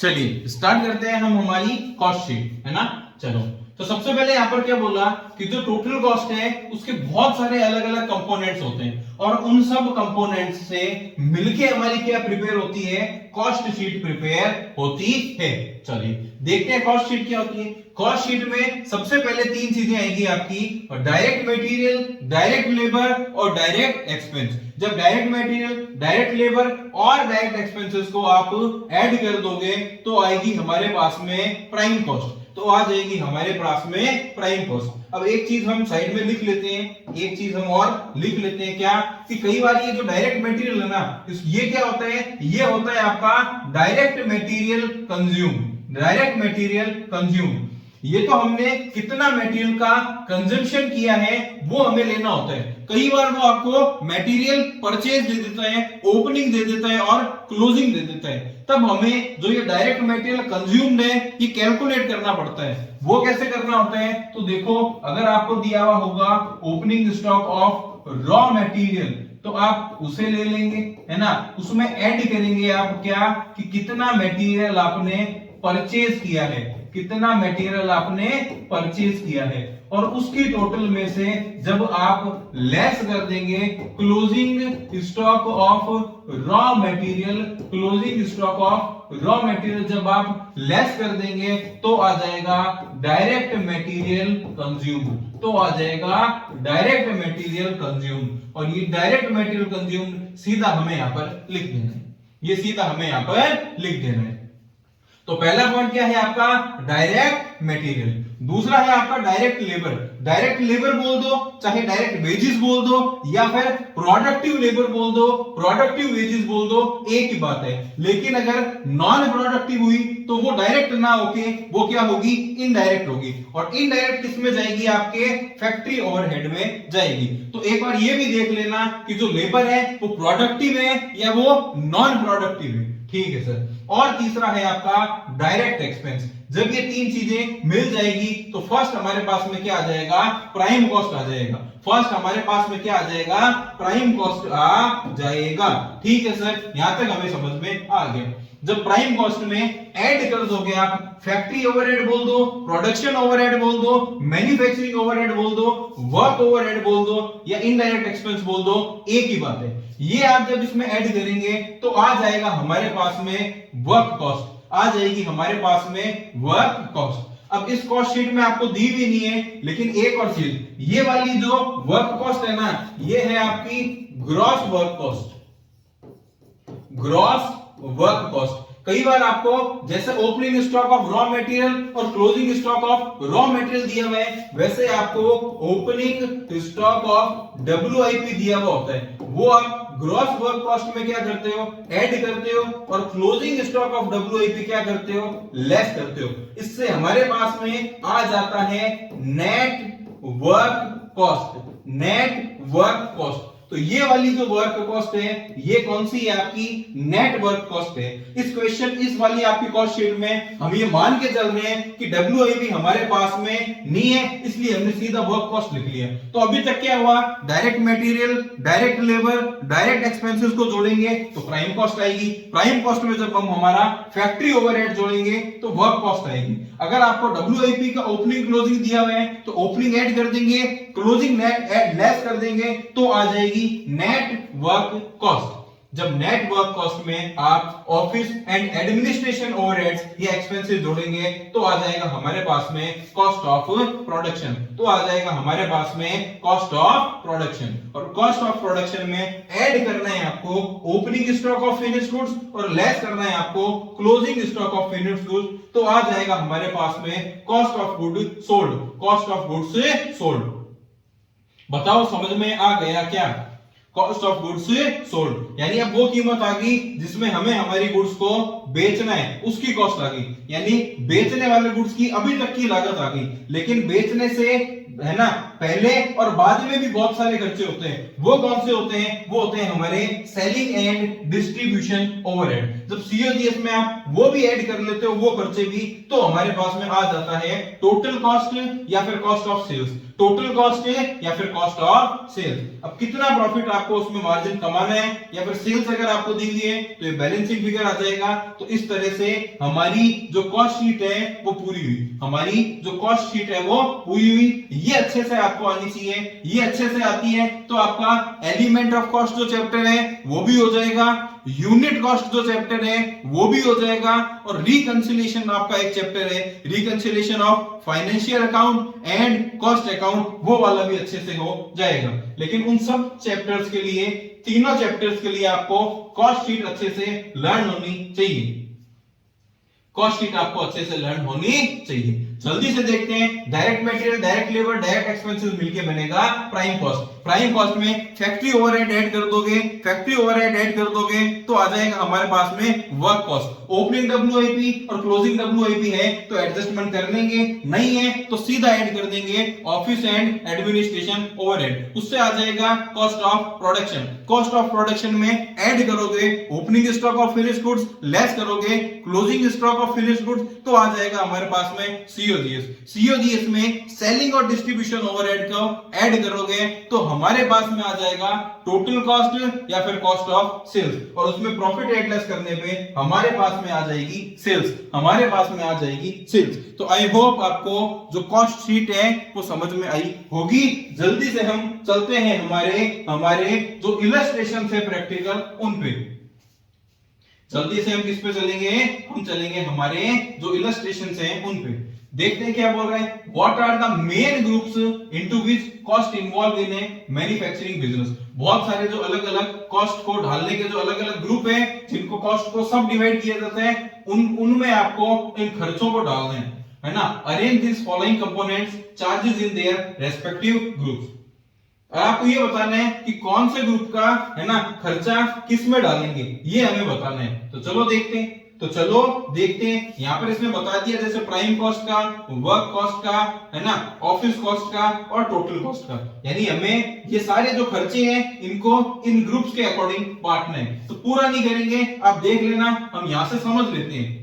चलिए स्टार्ट करते हैं हम हमारी कॉस्ट शीट, है ना। चलो तो सबसे पहले यहाँ पर क्या बोला कि जो टोटल कॉस्ट है उसके बहुत सारे अलग अलग कंपोनेंट्स होते हैं और उन सब कंपोनेंट्स से मिलके हमारी क्या प्रिपेयर होती है, कॉस्ट शीट प्रिपेयर होती है। चलिए देखते हैं कॉस्ट शीट क्या होती है। कॉस्ट शीट में सबसे पहले तीन चीजें आएगी आपकी, डायरेक्ट मटेरियल, डायरेक्ट लेबर और डायरेक्ट एक्सपेंस। जब डायरेक्ट मटेरियल, डायरेक्ट लेबर और डायरेक्ट एक्सपेंसेस को आप ऐड कर दोगे तो आएगी हमारे पास में प्राइम कॉस्ट। तो आ जाएगी हमारे पास में प्राइम कॉस्ट। अब एक चीज हम साइड में लिख लेते हैं, एक चीज हम और लिख लेते हैं क्या, कि कई बार ये जो डायरेक्ट मटेरियल है ना, ये क्या होता है, ये होता है आपका direct material consume. Direct material consume, ये तो हमने कितना मटेरियल का कंजम्पशन किया है वो हमें लेना होता है। कई बार वो आपको मटेरियल परचेज दे देता है, ओपनिंग दे देता है और क्लोजिंग दे देता है। तब हमें जो ये डायरेक्ट मटेरियल कंज्यूम्ड है ये कैलकुलेट करना पड़ता है। वो कैसे करना होता है, तो देखो अगर आपको दिया हुआ होगा opening stock of raw material तो आप उसे ले लेंगे, है ना। उसमें ऐड करेंगे आप क्या, कि कितना मटेरियल आपने परचेज किया है, कितना मटेरियल आपने परचेज किया है, और उसकी टोटल में से जब आप लेस कर देंगे closing stock of raw material, closing stock of raw material जब आप लेस कर देंगे तो आ जाएगा डायरेक्ट मटेरियल कंज्यूम। तो आ जाएगा डायरेक्ट मटेरियल कंज्यूम, और ये डायरेक्ट मटेरियल कंज्यूम सीधा हमें यहां पर लिख देना है, ये सीधा हमें यहां पर लिख देना है। तो पहला पॉइंट क्या है आपका, डायरेक्ट मटेरियल। दूसरा है आपका डायरेक्ट लेबर। डायरेक्ट लेबर बोल दो, चाहे डायरेक्ट वेजेस बोल दो, या फिर प्रोडक्टिव लेबर बोल दो, प्रोडक्टिव वेजेस बोल दो, एक ही बात है। लेकिन अगर नॉन प्रोडक्टिव हुई तो वो डायरेक्ट ना होके वो क्या होगी, इनडायरेक्ट होगी, और इनडायरेक्ट किस में जाएगी, आपके फैक्ट्री ओवरहेड में जाएगी। तो एक बार ये भी देख लेना कि जो लेबर है वो प्रोडक्टिव है या वो नॉन प्रोडक्टिव है, ठीक है सर। और तीसरा है आपका डायरेक्ट एक्सपेंस। जब ये तीन चीजें मिल जाएगी तो फर्स्ट हमारे पास में क्या आ जाएगा, प्राइम कॉस्ट आ जाएगा। फर्स्ट हमारे पास में क्या आ जाएगा, प्राइम कॉस्ट आ जाएगा, ठीक है सर। यहां तक हमें समझ में आ गया। जब प्राइम कॉस्ट में ऐड कर दोगे आप फैक्ट्री ओवरहेड बोल दो, प्रोडक्शन ओवरहेड बोल दो, मैन्युफैक्चरिंग ओवरहेड बोल दो, वर्क ओवरहेड बोल दो, या इनडायरेक्ट एक्सपेंस बोल दो, एक ही बात है। ये आप जब इसमें ऐड करेंगे तो आ जाएगा हमारे पास में वर्क कॉस्ट, आ जाएगी हमारे पास में वर्क कॉस्ट। अब इस कॉस्ट शीट में आपको दी भी नहीं है, लेकिन एक और चीज, ये वाली जो वर्क कॉस्ट है ना, ये है आपकी gross work cost, gross work cost. कई बार आपको जैसे opening stock of raw material और closing stock of raw material दिया हुआ है, वैसे आपको ओपनिंग स्टॉक ऑफ WIP दिया हुआ होता है। वो आप ग्रॉस वर्क कॉस्ट में क्या करते हो, ऐड करते हो, और क्लोजिंग स्टॉक ऑफ WIP क्या करते हो, लेस करते हो। इससे हमारे पास में आ जाता है net work cost, net work cost. तो ये वाली जो वर्क कॉस्ट है ये कौन सी है, आपकी नेट वर्क कॉस्ट है। इस क्वेश्चन, इस वाली आपकी कॉस्ट शीट में हम ये मान के चल रहे हैं कि WIP हमारे पास में नहीं है, इसलिए हमने सीधा वर्क कॉस्ट लिख लिया। तो अभी तक क्या हुआ, direct material, direct labour, direct expenses को जोड़ेंगे तो प्राइम कॉस्ट आएगी। प्राइम कॉस्ट में जब हम हमारा फैक्ट्री ओवरहेड जोड़ेंगे तो वर्क कॉस्ट आएगी। अगर आपको WIP का ओपनिंग क्लोजिंग दिया हुआ है तो ओपनिंग ऐड कर देंगे, क्लोजिंग लेस कर देंगे तो आ जाएगी नेट वर्क कॉस्ट। जब नेट वर्क कॉस्ट में आप ऑफिस एंड एडमिनिस्ट्रेशन ओवरहेड्स या एक्सपेंसेस जोड़ेंगे तो आ जाएगा हमारे पास में कॉस्ट ऑफ प्रोडक्शन। तो आ जाएगा हमारे पास में कॉस्ट ऑफ प्रोडक्शन, और कॉस्ट ऑफ प्रोडक्शन में ऐड करना है आपको opening stock of finished goods और लेस करना है आपको closing stock of finished goods. तो आ जाएगा हमारे पास में cost of good sold, cost of goods sold. बताओ समझ में आ गया क्या, कॉस्ट ऑफ गुड्स सोल्ड, यानी अब वो कीमत आ गई जिसमें हमें हमारी गुड्स को बेचना है, उसकी कॉस्ट आ गई। यानी बेचने वाले गुड्स की अभी तक की लागत आ गई, लेकिन बेचने से है ना पहले और बाद में भी बहुत सारे खर्चे होते हैं, वो कौन से होते हैं? वो होते हैं हमारे सेलिंग एंड डिस्ट्रीब्यूशन ओवरहेड। जब सीओजीएस में आप वो भी ऐड कर लेते हो, वो खर्चे भी, तो हमारे पास में आ जाता है टोटल कॉस्ट या फिर cost of sales. Total cost है या फिर कॉस्ट ऑफ सेल्स। अब कितना प्रॉफिट आपको उसमें मार्जिन कमाना है या फिर सेल्स अगर आपको दी हुई है तो ये बैलेंसिंग फिगर आ जाएगा। तो इस तरह से हमारी जो कॉस्ट शीट है वो पूरी हुई, हमारी जो कॉस्ट शीट है वो पूरी हुई। ये अच्छे से आपको आनी चाहिए, ये अच्छे से आती है तो आपका एलिमेंट ऑफ कॉस्ट जो चैप्टर है वो भी हो जाएगा, यूनिट कॉस्ट जो चैप्टर है वो भी हो जाएगा, और रिकंसिलिएशन आपका एक चैप्टर है, reconciliation of financial account and cost account, वो वाला भी अच्छे से हो जाएगा। लेकिन उन सब चैप्टर्स के लिए, तीनों चैप्टर्स के लिए आपको कॉस्ट शीट अच्छे से लर्न होनी चाहिए, कॉस्ट शीट आपको अच्छे से लर्न होनी चाहिए। जल्दी से देखते हैं, direct material, direct labour, direct expenses मिलके बनेगा प्राइम कॉस्ट। प्राइम कॉस्ट में फैक्ट्री ओवरहेड ऐड कर दोगे, फैक्ट्री ओवरहेड ऐड कर दोगे तो आ जाएगा हमारे पास में वर्क कॉस्ट। ओपनिंग डब्ल्यूआईपी और क्लोजिंग डब्ल्यूआईपी है तो एडजस्टमेंट कर लेंगे, नहीं है तो सीधा ऐड कर देंगे ऑफिस एंड एडमिनिस्ट्रेशन ओवरहेड, उससे आ जाएगा cost of production. Cost of production में ऐड करोगे opening stock of finished goods, less करोगे closing stock of finished goods, तो आ जाएगा हमारे पास में सीओजीएस। सीओजीएस में सेलिंग और डिस्ट्रीब्यूशन ओवरहेड को ऐड करोगे तो हमारे पास में आ जाएगा टोटल कॉस्ट या फिर कॉस्ट ऑफ सेल्स, और उसमें प्रॉफिट एड लेस करने पे हमारे पास में आ जाएगी सेल्स, हमारे पास में आ जाएगी सेल्स। तो आई होप आपको जो कॉस्ट शीट है वो समझ में आई होगी। जल्दी से हम चलते हैं हमारे जो इलस्ट्रेशन है प्रैक्टिकल उन पे। जल्दी से हम किस पे चलेंगे? हम चलेंगे हमारे जो इलस्ट्रेशन हैं उन पे। देखते हैं क्या बोल रहे हैं। What are the main groups into which cost involve in a manufacturing business. बहुत सारे जो अलग अलग कॉस्ट को ढालने के जो अलग अलग ग्रुप है, जिनको कॉस्ट को सब डिवाइड किया जाता है, उनमें आपको इन खर्चों को डालना है ना। Arrange this following components charges in their respective groups. आपको ये बताना है कि कौन से ग्रुप का है ना खर्चा किस में डालेंगे, ये हमें बताना है। तो चलो देखते हैं, यहाँ पर इसने बता दिया जैसे प्राइम कॉस्ट का, वर्क कॉस्ट का, है ना, ऑफिस कॉस्ट का और टोटल कॉस्ट का। यानी हमें ये सारे जो खर्चे हैं इनको इन ग्रुप्स के अकॉर्डिंग बांटना है। तो पूरा नहीं करेंगे, आप देख लेना, हम यहां से समझ लेते हैं।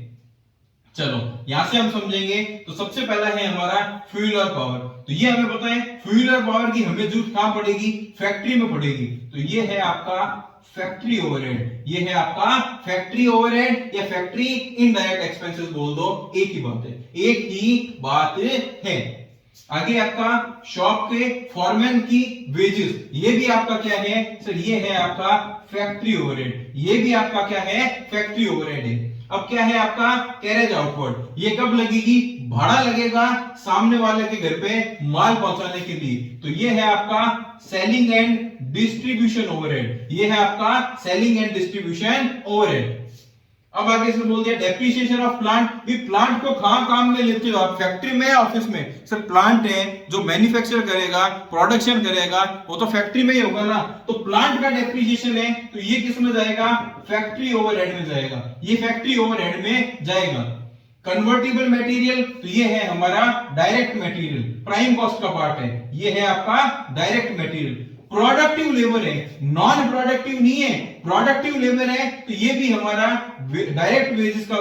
चलो यहां से हम समझेंगे। तो सबसे पहला है हमारा फ्यूल और पावर। तो ये हमें पता है फ्यूल और पावर की हमें जरूरत कहां पड़ेगी? फैक्ट्री में पड़ेगी। तो ये है आपका फैक्ट्री ओवरहेड, ये है आपका फैक्ट्री ओवरहेड या फैक्ट्री इनडायरेक्ट एक्सपेंसेस बोल दो, एक ही बात है, एक ही बात है। आगे आपका शॉप के फॉरमैन की वेजेस, ये भी आपका क्या है सर? ये है आपका फैक्ट्री ओवरहेड, ये भी आपका क्या है? फैक्ट्री ओवरहेड है। अब क्या है आपका कैरेज आउटवर्ड, ये कब लगेगी? भाड़ा लगेगा सामने वाले के घर पे माल पहुंचाने के लिए। तो ये है आपका सेलिंग एंड डिस्ट्रीब्यूशन ओवरहेड, ये है आपका सेलिंग एंड डिस्ट्रीब्यूशन ओवरहेड। अब आगे इसमें बोल दिया डेप्रिसिएशन ऑफ प्लांट। भी प्लांट को कहां काम में लेते हो आप? फैक्ट्री में या ऑफिस में? सर प्लांट है जो मैन्युफैक्चर करेगा, प्रोडक्शन करेगा, वो तो फैक्ट्री में ही होगा ना। तो प्लांट का डेप्रिसिएशन है तो ये किस में जाएगा? फैक्ट्री ओवरहेड में जाएगा, ये फैक्ट्री ओवरहेड में जाएगा। कन्वर्टिबल मटेरियल, तो ये है हमारा डायरेक्ट मटेरियल, प्राइम कॉस्ट का पार्ट है, ये है आपका डायरेक्ट मटेरियल। प्रोडक्टिव लेबर है, नॉन प्रोडक्टिव नहीं है, प्रोडक्टिव लेबर है, तो ये भी हमारा डायरेक्ट वेजेस का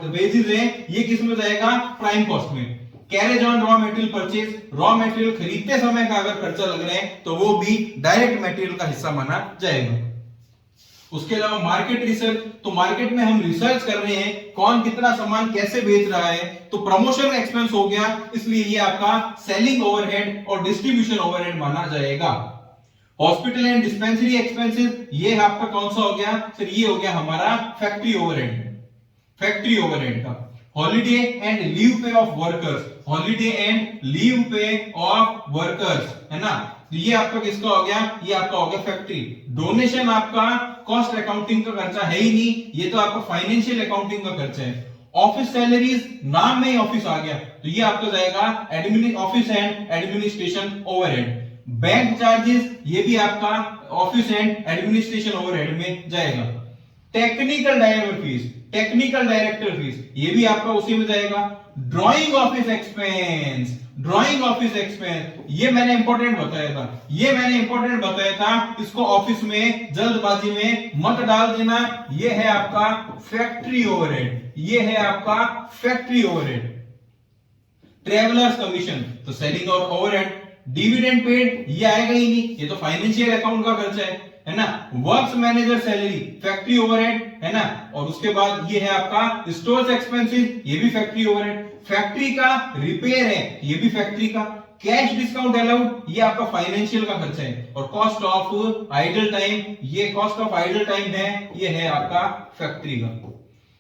वेजेस है, ये किस में जाएगा? प्राइम कॉस्ट में। Carriage on raw material purchase, raw material खरीदते समय का अगर खर्चा लग रहा है तो वो भी डायरेक्ट मटेरियल का हिस्सा माना जाएगा। उसके अलावा मार्केट रिसर्च, तो मार्केट में हम रिसर्च कर रहे हैं कौन कितना सामान कैसे बेच रहा है, तो प्रमोशन एक्सपेंस हो गया, इसलिए ये आपका सेलिंग ओवरहेड और डिस्ट्रीब्यूशन ओवरहेड माना जाएगा। हॉस्पिटल एंड डिस्पेंसरी एक्सपेंसेस, ये आपका कौन सा हो गया सर? ये हो गया हमारा फैक्ट्री ओवरहेड, फैक्ट्री ओवरहेड का। हॉलिडे एंड लीव पे of workers, holiday and leave पे ऑफ वर्कर्स, है ना, ये आपका किसका हो गया? ये आपका हो गया फैक्ट्री। डोनेशन आपका कॉस्ट अकाउंटिंग का खर्चा है ही नहीं, ये तो आपका फाइनेंशियल अकाउंटिंग का खर्चा है। ऑफिस सैलरीज, नाम में ही ऑफिस आ गया तो ये आपका जाएगा office and administration overhead. Bank charges, ये भी आपका ऑफिस एंड एडमिनिस्ट्रेशन ओवरहेड में जाएगा। Technical driver fees, technical director fees, ये भी आपका उसी में जाएगा। Drawing office expense, drawing office expense, ये मैंने इंपॉर्टेंट बताया था, इसको ऑफिस में जल्दबाजी में मत डाल देना। ये है आपका फैक्ट्री ओवरहेड, ट्रेवलर्स कमीशन, तो सेलिंग और ओवरहेड, डिविडेंड पेड ये आएगा ही नहीं, ये तो फाइनेंशियल अकाउंट का खर्चा है ना। Works manager salary, factory overhead है ना। और उसके बाद ये है आपका स्टोर्स एक्सपेंसेस, ये भी फैक्ट्री ओवरहेड। फैक्ट्री का रिपेयर है, ये भी फैक्ट्री का। कैश डिस्काउंट अलाउड, ये आपका फाइनेंशियल का खर्चा है। और कॉस्ट ऑफ आइडल टाइम, ये कॉस्ट ऑफ आइडल टाइम है, ये है आपका फैक्ट्री का।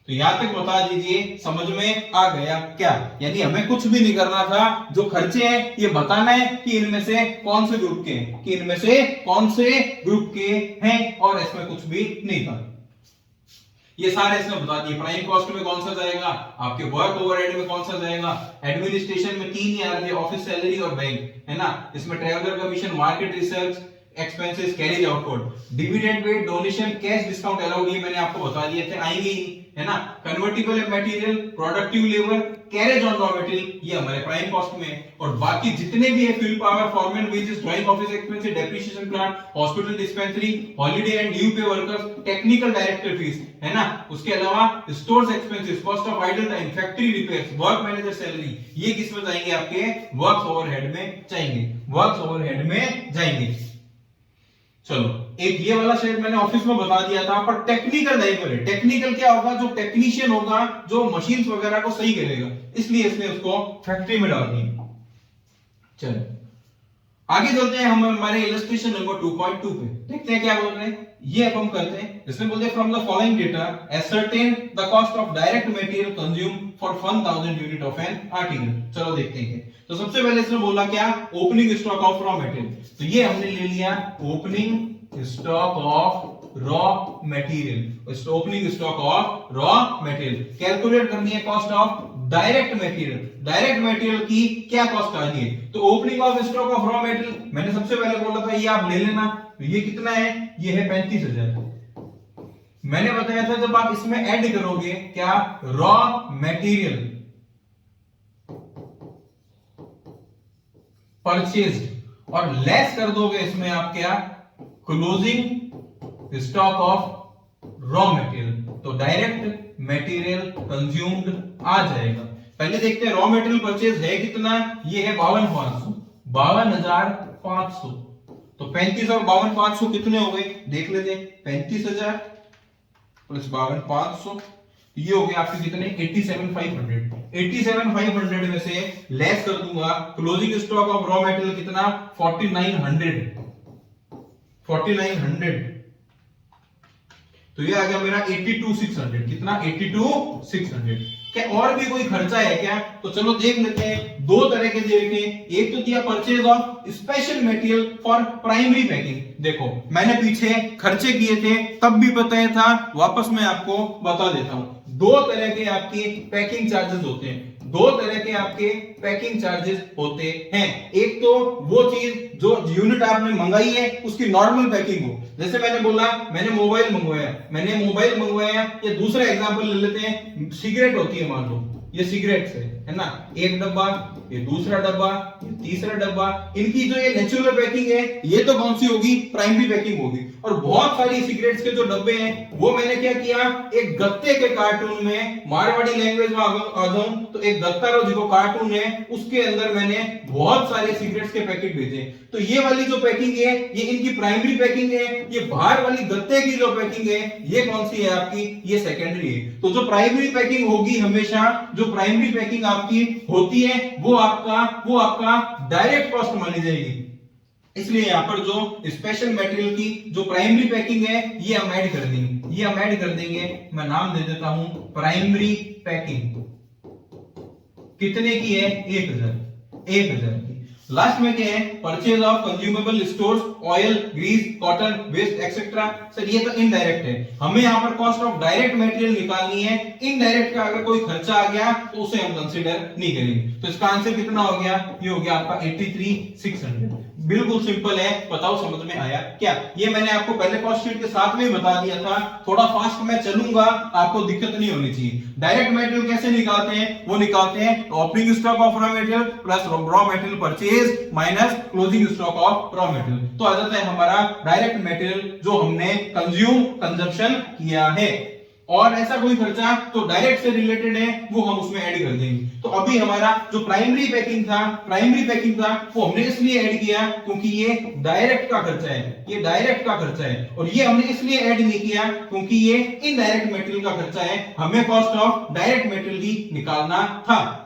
तो यहां तक बता दीजिए, समझ में आ गया क्या? यानी हमें कुछ भी नहीं करना था, जो खर्चे हैं ये बताना है कि इनमें से कौन से ग्रुप के हैं, और इसमें कुछ भी नहीं था। ये सारे इसमें बता दिए। प्राइम कॉस्ट में कौन सा जाएगा, आपके वर्क ओवरहेड में कौन सा जाएगा, एडमिनिस्ट्रेशन में 3 ही आ रहे, ऑफिस सैलरी और बैंक है ना। इसमें traveller commission, market research expenses, carriage outward, dividend paid, donation, cash discount allowed, ये मैंने आपको बता दिए थे, आएंगे ही है ना। Convertible material, productive labour, carriage on raw material, ये हमारे प्राइम कॉस्ट में है। और बाकी जितने भी है, fuel power, foreman wages, drawing office expenses, depreciation plant, hospital dispensary, holiday and leave pay workers, technical director fees है ना। उसके अलावा stores expenses, cost of idle time, factory repairs, work manager salary, ये किस में जाएंगे, आपके वर्क्स ओवरहेड में जाएंगे। चलो, एक ये वाला शेड मैंने ऑफिस में बता दिया था, पर टेक्निकल लेबर है। टेक्निकल क्या होगा, जो टेक्नीशियन होगा, जो मशीन्स वगैरह को सही करेगा, इसलिए इसने उसको फैक्ट्री में डाल दिया। चलो आगे चलते हैं, हम हमारे इलस्ट्रेशन नंबर 2.2 पे देखते हैं क्या बोल रहे हैं। ये अब हम करते हैं, इसमें बोलते हैं from the following data ascertain the cost of direct material consume for 1000 unit of an article. चलो देखते हैं। तो सबसे पहले इसने बोला क्या, opening stock of raw material. तो ये हमने ले लिया opening stock of raw material, opening stock of raw material. Calculate करनी है कॉस्ट ऑफ डायरेक्ट मटेरियल की क्या कॉस्ट आ रही है। तो opening of stock of raw material मैंने सबसे पहले बोला था, ये आप ले लेना। तो ये कितना है, ये है 35,000। मैंने बताया था जब आप इसमें ऐड करोगे क्या, रॉ मटेरियल परचेज्ड और लेस कर दोगे इसमें आप क्या, closing stock of raw material, तो डायरेक्ट मटेरियल कंज्यूम्ड आ जाएगा। पहले देखते हैं रॉ मटेरियल परचेज है कितना, ये है 52,500। तो 35 और 52,500 कितने हो गए, देख लेते हैं। 35,000 प्लस 52,500, ये हो गया आपके कितने, 87,500। 87,500 में से लेस कर दूंगा closing stock of raw material कितना, 4900। तो ये आ गया मेरा 82,600। कितना, 82,600। क्या और भी कोई खर्चा है क्या? तो चलो देख लेते हैं। दो तरह के देखें, एक तो दिया purchase of special material for primary packing. देखो मैंने पीछे खर्चे किए थे तब भी बताया था, वापस मैं आपको बता देता हूं। दो तरह के आपके पैकिंग चार्जेस होते हैं, एक तो वो चीज जो यूनिट आपने मंगाई है उसकी नॉर्मल पैकिंग हो। जैसे मैंने बोला मैंने मोबाइल मंगवाया, या दूसरा एग्जांपल ले लेते हैं, सिगरेट होती है, मान लो ये सिगरेट्स है ना, एक डब्बा, ये दूसरा डब्बा, ये तीसरा डब्बा, इनकी जो ये नेचुरल पैकिंग है ये तो कौन सी होगी, प्राइमरी पैकिंग होगी। और बहुत सारी सिगरेट्स के जो डब्बे हैं वो मैंने क्या किया, एक गत्ते के कार्टून में, मारवाड़ी लैंग्वेज में आ जाऊं तो एक गत्ता रो जो कार्टून है उसके अंदर मैंने बहुत सारे सिगरेट्स के पैकेट भेजे। तो ये वाली जो पैकिंग है ये इनकी प्राइमरी पैकिंग है, ये बाहर वाली गत्ते की जो पैकिंग है ये कौन सी है आपकी, ये सेकेंडरी है। तो जो प्राइमरी पैकिंग होगी, हमेशा जो प्राइमरी पैकिंग आपकी होती है वो आपका डायरेक्ट कॉस्ट मानी जाएगी। इसलिए यहां पर जो स्पेशल मटेरियल की जो प्राइमरी पैकिंग है ये हम ऐड कर देंगे, मैं नाम दे देता हूं प्राइमरी पैकिंग। कितने की है, 1,000 की। लास्ट में क्या है, purchase of consumable stores, oil, grease, cotton, waste etcetera. Sir ये तो इनडायरेक्ट है, हमें यहाँ पर कॉस्ट ऑफ डायरेक्ट मटेरियल निकालनी है। इनडायरेक्ट का अगर कोई खर्चा आ गया तो उसे हम कंसीडर नहीं करेंगे। तो इसका आंसर कितना हो गया, ये हो गया आपका 83,600। बिल्कुल सिंपल है, बताओ समझ में आया क्या? ये मैंने आपको पहले कॉस्ट शीट के साथ में ही बता दिया था, थोड़ा फास्ट मैं चलूंगा, आपको दिक्कत नहीं होनी चाहिए। डायरेक्ट मटेरियल कैसे निकालते हैं? वो निकालते हैं opening stock of raw material plus raw material purchase minus closing stock of raw material. तो आ जाता है हमारा डायरेक्ट मटेरियल जो हमने कंज्यूम किया है। और ऐसा कोई खर्चा तो डायरेक्ट से रिलेटेड है वो हम उसमें ऐड कर देंगे। तो अभी हमारा जो प्राइमरी पैकिंग था वो हमने इसलिए ऐड किया क्योंकि ये डायरेक्ट का खर्चा है, ये डायरेक्ट का खर्चा है। और ये हमने इसलिए ऐड नहीं किया क्योंकि ये इनडायरेक्ट मटेरियल का खर्चा है, हमें कॉस्ट ऑफ डायरेक्ट मटेरियल ही निकालना था।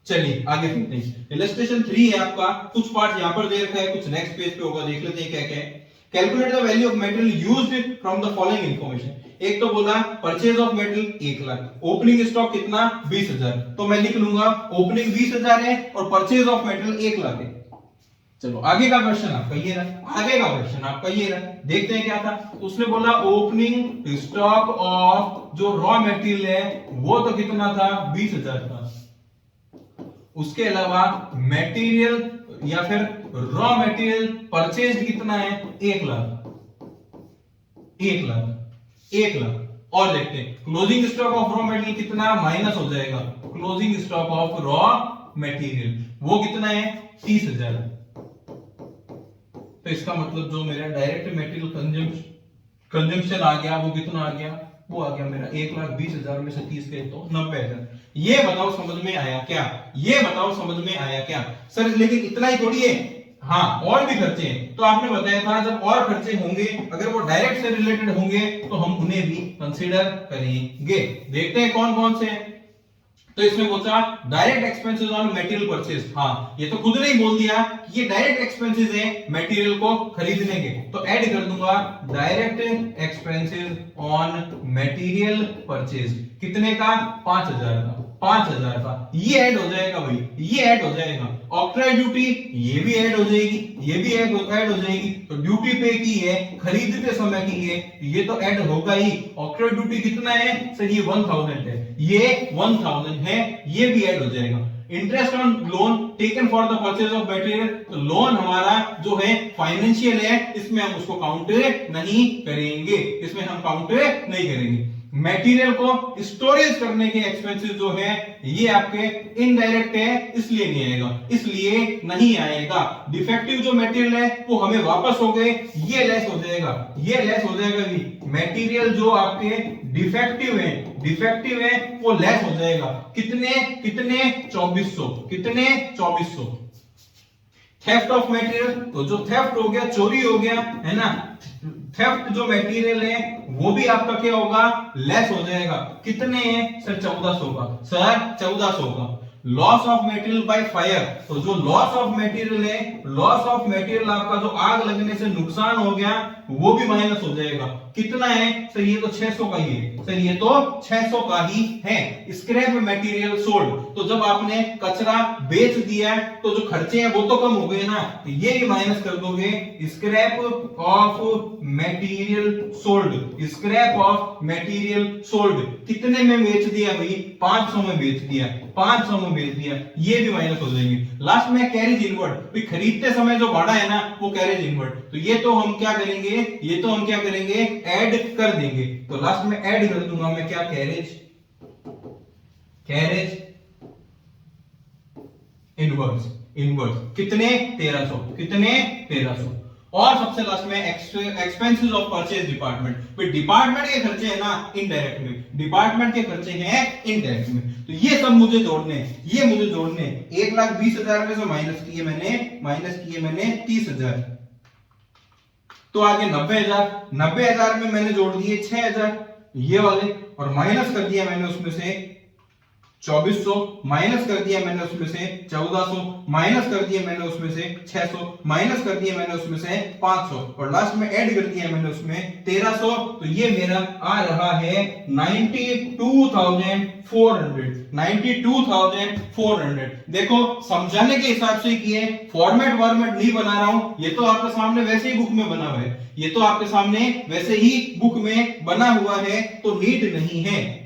चलिए आगे देखते हैं। इलस्ट्रेशन 3 है आपका, कुछ पार्ट यहां पर दे रखा है, कुछ नेक्स्ट पेज पे होगा, देख लेते हैं क्या क्या है। Calculate the value of material used from the following information. एक तो बोला purchase of metal 1 lakh, opening stock कितना 20,000, तो मैं लिख लूंगा ओपनिंग 20,000 है और परचेज ऑफ मेटल 1 लाख है। चलो आगे का क्वेश्चन आपका ये रहा, देखते हैं क्या था। उसने बोला ओपनिंग स्टॉक ऑफ जो रॉ मटेरियल है वो तो कितना था 20,000 था, उसके अलावा मटेरियल या फिर रॉ मटेरियल परचेज कितना है 1 लाख। और देखते हैं closing stock of raw material कितना माइनस हो जाएगा, closing stock of raw material वो कितना है 30,000। तो इसका मतलब जो मेरा डायरेक्ट मटेरियल कंजम्पशन आ गया वो कितना आ गया, वो आ गया मेरा 1,20,000 में से 30 के तो 90,000। ये बताओ समझ में आया क्या? सर लेकिन इतना ही थोड़ी है, हाँ और भी खर्चे हैं। तो आपने बताया था जब और खर्चे होंगे अगर वो डायरेक्ट से रिलेटेड होंगे तो हम उन्हें भी कंसीडर करेंगे। देखते हैं कौन कौन से हैं। तो इसमें पूछा direct expenses on material purchase, हाँ ये तो खुद ने ही बोल दिया कि ये डायरेक्ट एक्सपेंसेस है मटेरियल को खरीदने के, तो ऐड कर दूंगा direct expenses on material purchase कितने का 5,000 का, ये ऐड हो जाएगा भाई, ये ऐड हो जाएगा। ऑक्ट्राइड ड्यूटी ये भी ऐड हो जाएगी, ये भी ऐड हो जाएगी। तो ड्यूटी पे की है, खरीदते समय की है, ये तो ऐड होगा ही। ऑक्ट्राइड ड्यूटी कितना है सर, ये 1000 है, ये 1000 है, ये भी ऐड हो जाएगा। Interest on loan taken for the purchase of material, तो लोन हमारा जो है फाइनेंशियल है, इसमें हम उसको काउंट नहीं करेंगे। मटेरियल को स्टोरेज करने के एक्सपेंसेस जो है ये आपके इनडायरेक्ट है, इसलिए नहीं आएगा। डिफेक्टिव जो मटेरियल है वो हमें वापस हो गए, ये लेस हो जाएगा भी। मटेरियल जो आपके डिफेक्टिव है वो लेस हो जाएगा। कितने 2400। थेफ्ट ऑफ मटेरियल, तो जो थेफ्ट हो गया, चोरी हो गया है ना, थेफ्ट जो मटेरियल है वो भी आपका क्या होगा, लेस हो जाएगा। कितने हैं सर 1400 का। Loss of material by fire, तो जो लॉस ऑफ मटेरियल है, लॉस ऑफ मटेरियल आपका जो आग लगने से नुकसान हो गया वो भी माइनस हो जाएगा। कितना है सर, ये तो 600 का ही है। स्क्रैप मटेरियल सोल्ड, तो जब आपने कचरा बेच दिया तो जो खर्चे हैं वो तो कम हो गए ना, तो ये भी माइनस कर दोगे। स्क्रैप ऑफ मटेरियल सोल्ड कितने में बेच दिया भाई, 500 में बेच दिया, ये भी माइनस हो जाएंगे। लास्ट में कैरेज इनवर्ड, भाई खरीदते समय जो भाड़ा है ना वो कैरेज इनवर्ड, तो ये तो हम क्या करेंगे, ऐड कर देंगे। तो लास्ट में ऐड कर दूंगा मैं क्या, कैरेज इनवर्ड कितने 1300। और सबसे लास्ट में expenses of purchase department, department के खर्चे हैं ना इनडायरेक्ट में, तो ये सब मुझे जोड़ने हैं। 1,20,000 में से माइनस किए मैंने 30,000, तो आगे 90,000 में मैंने जोड़ दिए 6,000 ये वाले, और माइनस कर दिया मैंने उसमें से 2400, माइनस कर दिया मैंने उसमें से 1400, माइनस कर दिया मैंने उसमें से 600, माइनस कर दिया मैंने उसमें से 500, और लास्ट में ऐड कर दिया मैंने उसमें 1300। तो ये मेरा आ रहा है 92,400। देखो समझाने के हिसाब से किए, फॉर्मेट नहीं बना रहा हूं, ये तो आपके सामने वैसे ही बुक में बना हुआ है, तो नीड नहीं है।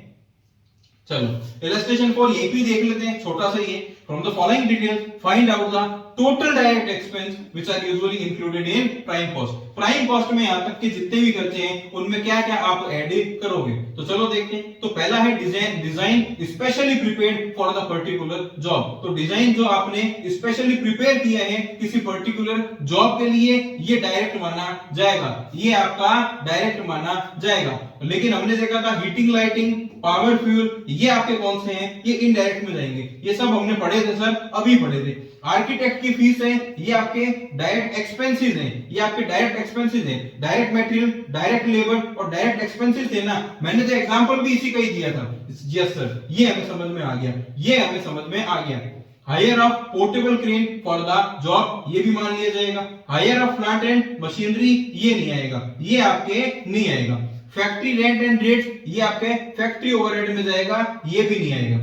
चलो इलस्ट्रेशन 4 ये भी देख लेते हैं, छोटा सा ये from the following details find out the total direct expense which are usually included in prime cost. Prime cost में यहां तक के जितने भी खर्चे हैं उनमें क्या क्या आप ऐड करोगे। तो चलो देखते हैं। तो पहला है design specially prepared for the particular job. तो डिजाइन जो आपने स्पेशली प्रिपेयर किया है किसी पर्टिकुलर जॉब के लिए, ये डायरेक्ट माना जाएगा, ये आपका डायरेक्ट माना जाएगा। लेकिन हमने देखा था हीटिंग, लाइटिंग, पावर, फ्यूल, ये आपके कौन से हैं, ये इनडायरेक्ट में जाएंगे। ये सब हमने पढ़े थे सर, अभी पढ़े थे। आर्किटेक्ट की फीस है, ये आपके डायरेक्ट एक्सपेंसेस हैं, ये आपके डायरेक्ट एक्सपेंसेस हैं। डायरेक्ट मटेरियल, डायरेक्ट लेबर और डायरेक्ट एक्सपेंसेस थे ना, मैंने तो एग्जांपल भी इसी का ही दिया था। यस सर, ये हमें समझ में आ गया, ये हमें समझ में आ गया। Hire of portable crane for the job, ये भी मान लिया जाएगा। Hire of plant and machinery, ये नहीं आएगा, ये आपके नहीं आएगा। फैक्ट्री रेंट एंड रेट्स, ये आपके फैक्ट्री ओवरहेड में जाएगा, ये भी नहीं आएगा।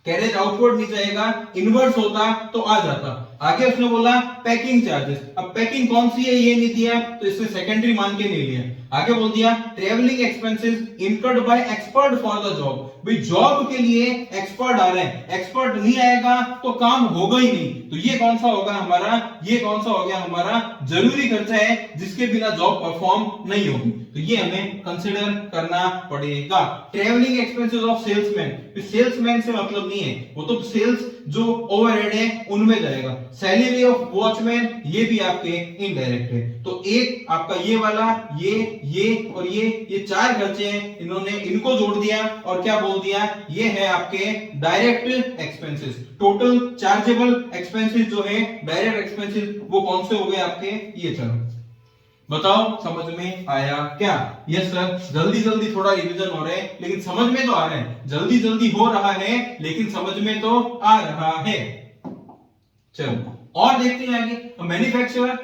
कैरेज आउटवर्ड नहीं जाएगा, इनवर्स होता तो आ जाता। आगे उसने बोला पैकिंग चार्जेस। अब पैकिंग कौन सी है ये नहीं दिया, तो इससे सेकेंडरी मान के नहीं लिया। आगे बोल दिया travelling expenses incurred by expert for the job. भाई जॉब के लिए एक्सपर्ट आ रहे हैं, एक्सपर्ट नहीं आएगा तो काम होगा ही नहीं। तो ये कौन सा होगा हमारा, ये कौन सा हो गया हमारा जरूरी खर्चा है जिसके बिना जॉब परफॉर्म नहीं होगी। तो ये हमें कंसीडर करना पड़ेगा। Travelling expenses of salesman, salesman से मतलब नहीं है, वो तो सेल्स जो ओवरहेड है उनमें जाएगा। सैलरी ऑफ वॉचमैन, ये भी आपके इनडायरेक्ट है। तो एक आपका ये वाला, ये और ये चार खर्चे हैं, इन्होंने इनको जोड़ दिया और क्या बोल दिया, ये है आपके direct expenses. Total chargeable expenses जो है डायरेक्ट एक्सपेंसेस, वो कौन से हो गए आपके, ये चलो बताओ समझ में आया क्या। यस सर, जल्दी जल्दी थोड़ा रिवीजन हो रहा है लेकिन समझ में तो आ रहा है, जल्दी जल्दी हो रहा है लेकिन समझ में तो आ रहा है। चलो और देखते हैं आगे। Manufacturer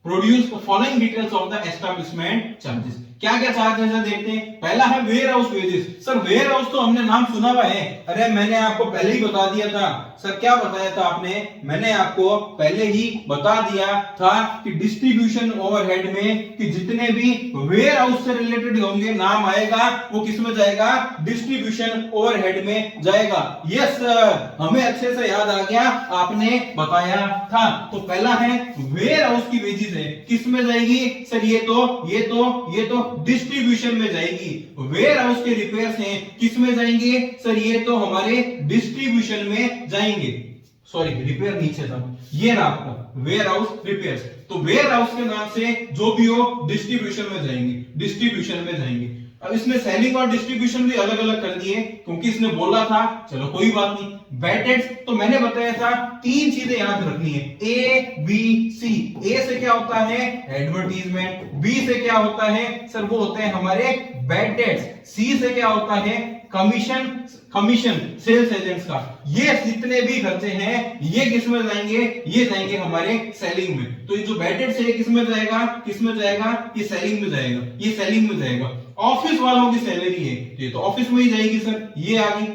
produce following details of the establishment charges. क्या क्या चार्जेस है देखते हैं। पहला है warehouse wages. Sir warehouse तो हमने नाम सुना हुआ है, अरे मैंने आपको पहले ही बता दिया था। सर क्या बताया था आपने, मैंने आपको पहले ही बता दिया था कि डिस्ट्रीब्यूशन ओवरहेड में कि जितने भी वेयर हाउस से रिलेटेड होंगे नाम आएगा वो किस में जाएगा, डिस्ट्रीब्यूशन ओवरहेड में जाएगा। यस सर, हमें अच्छे से याद आ गया, आपने बताया था। तो पहला है वेयर हाउस की वेजेस है, किस में जाएगी सर, ये तो डिस्ट्रीब्यूशन में जाएगी। वेयर हाउस के रिपेयर्स हैं, किस में जाएंगे सर, ये तो हमारे डिस्ट्रीब्यूशन में जाएंगे। सॉरी रिपेयर नीचे था, ये ना आपका वेयर हाउस रिपेयर्स। तो वेयर हाउस के नाम से जो भी हो डिस्ट्रीब्यूशन में जाएंगे, डिस्ट्रीब्यूशन में जाएंगे। अब इसमें सेलिंग और डिस्ट्रीब्यूशन भी अलग अलग कर दिए क्योंकि इसने बोला था, चलो कोई बात नहीं। बैटेड्स तो मैंने बताया था तीन चीजें याद रखनी है, ए बी सी। ए से क्या होता है एडवर्टीजमेंट, बी से क्या होता है सर, वो होते हैं हमारे बैड डेट्स, सी से क्या होता है कमीशन सेल्स एजेंट्स का। ये जितने भी खर्चे हैं ये किस में जाएंगे, ये जाएंगे हमारे सेलिंग में। तो ये जो बैड डेट्स है किस में जाएगा, किस में जाएगा, ये सेलिंग में जाएगा, ये सेलिंग में जाएगा। ऑफिस वालों की सैलरी है ये तो ऑफिस में ही जाएगी सर, ये आ गई।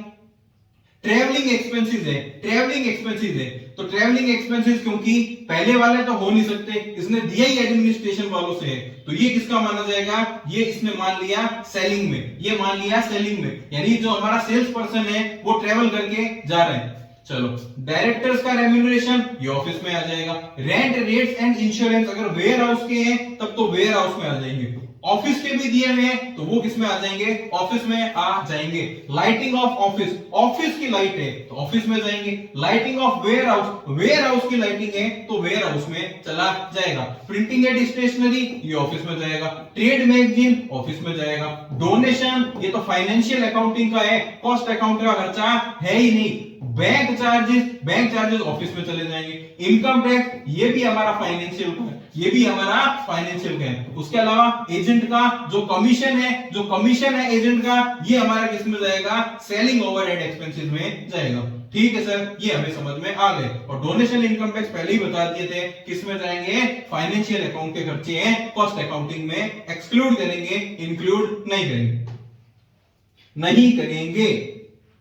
ट्रेवलिंग एक्सपेंसेस है, ट्रेवलिंग एक्सपेंसेस है, तो ट्रेवलिंग एक्सपेंसेस क्योंकि पहले वाले तो हो नहीं सकते, इसने दिया ही एडमिनिस्ट्रेशन वालों से है, तो ये किसका माना जाएगा, ये इसने मान लिया सेलिंग में, ये मान लिया सेलिंग में, यानी जो हमारा सेल्स पर्सन है वो ट्रेवल करके जा रहे हैं। चलो डायरेक्टर्स का रेम्यूनरेशन ये ऑफिस में आ जाएगा। रेंट, रेट्स एंड इंश्योरेंस अगर वेयर हाउस के हैं तब तो वेयर हाउस में आ जाएंगे। ऑफिस के भी दिए हुए हैं तो वो किस में आ जाएंगे, ऑफिस में आ जाएंगे। लाइटिंग ऑफ ऑफिस, ऑफिस की लाइट है तो ऑफिस में जाएंगे। Lighting of warehouse, warehouse की लाइटिंग है तो वेयर हाउस में चला जाएगा। प्रिंटिंग एंड स्टेशनरी ये ऑफिस में जाएगा। ट्रेड मैगजीन ऑफिस में जाएगा। डोनेशन ये तो फाइनेंशियल अकाउंटिंग का है, कॉस्ट अकाउंट का खर्चा है ही नहीं। बैंक चार्जेस ऑफिस में चले जाएंगे। इनकम टैक्स ये भी हमारा फाइनेंशियल का है, ये भी हमारा फाइनेंशियल का है। उसके अलावा एजेंट का जो कमीशन है एजेंट का, ये हमारा किस में जाएगा, सेलिंग ओवरहेड एक्सपेंसेस में जाएगा। ठीक है सर, ये हमें समझ में आ गए। और डोनेशन इनकम टैक्स पहले ही बता दिए थे किस में जाएंगे, फाइनेंशियल अकाउंट के खर्चे हैं, कॉस्ट अकाउंटिंग में एक्सक्लूड करेंगे, इंक्लूड नहीं करेंगे।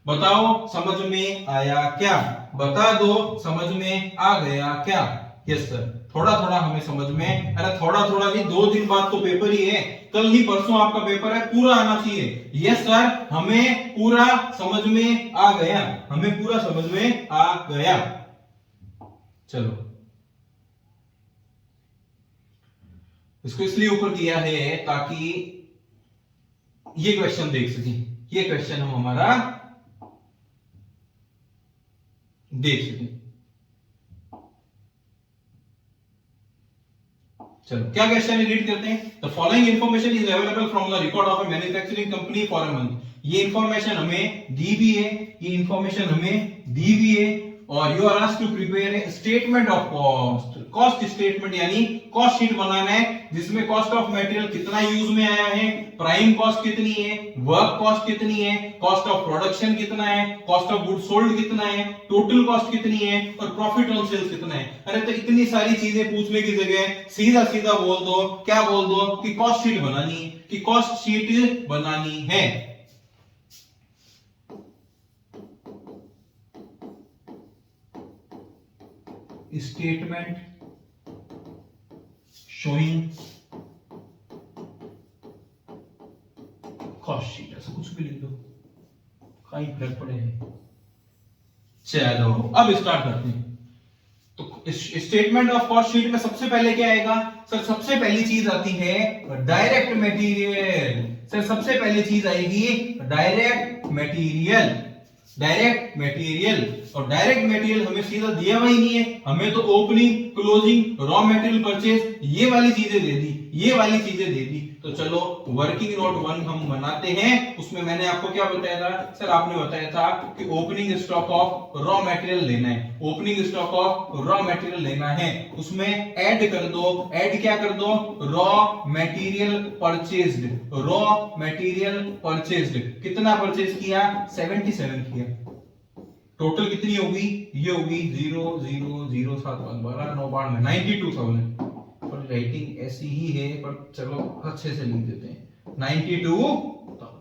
बताओ समझ में आया क्या, बता दो समझ में आ गया क्या। यस सर, थोड़ा थोड़ा हमें समझ में, अरे थोड़ा थोड़ा नहीं, 2 दिन बाद तो पेपर ही है, कल नहीं परसों आपका पेपर है, पूरा आना चाहिए। यस सर, हमें पूरा समझ में आ गया, हमें पूरा समझ में आ गया। चलो, इसको इसलिए ऊपर किया है ताकि ये क्वेश्चन देख सकें, ये क्वेश्चन हम हमारा देख सकें। चलो, क्या क्वेश्चन है रीड करते हैं। The following information is available from the record of a manufacturing company for a month. ये इंफॉर्मेशन हमें दी भी है, ये इंफॉर्मेशन हमें दी भी है, और you are asked to prepare a statement of cost. Cost statement यानी कॉस्ट शीट बनाना है, जिसमें कॉस्ट ऑफ मटेरियल कितना यूज में आया है, प्राइम कॉस्ट कितनी है, वर्क कॉस्ट कितनी है, कॉस्ट ऑफ प्रोडक्शन कितना है, कॉस्ट ऑफ गुड सोल्ड कितना है, टोटल कॉस्ट कितनी है, और प्रॉफिट ऑन सेल्स कितना है। अरे तो इतनी सारी चीजें पूछने की जगह सीधा सीधा बोल दो, क्या बोल दो कि कॉस्ट शीट बनानी है, कि कॉस्ट शीट बनानी है। स्टेटमेंट शोइंग कॉस्ट शीट, ऐसा कुछ भी लिख दो, कहीं फर्क पड़ेगा। चलो, अब स्टार्ट करते हैं। तो स्टेटमेंट ऑफ कॉस्ट शीट में सबसे पहले क्या आएगा सर? सबसे पहली चीज आती है डायरेक्ट मटेरियल। सर सबसे पहली चीज आएगी डायरेक्ट मटेरियल, डायरेक्ट मटेरियल। और डायरेक्ट मटेरियल हमें सीधा दिया हुआ ही नहीं है, हमें तो opening, closing, raw material purchase, ये वाली चीजें दे दी, ये वाली चीजें दे दी। तो चलो वर्किंग नोट 1 हम बनाते हैं। उसमें मैंने आपको क्या बताया था सर? आपने बताया था कि opening stock of raw material लेना है, opening stock of raw material लेना है। उसमें ऐड कर दो, ऐड क्या कर दो? Raw material purchased, raw material purchased. कितना परचेज किया? 77 किया। टोटल कितनी होगी? ये होगी 0 0 0 7 12 9 12 92,000। पर राइटिंग ऐसी ही है, पर चलो अच्छे से लिख देते हैं 92,000।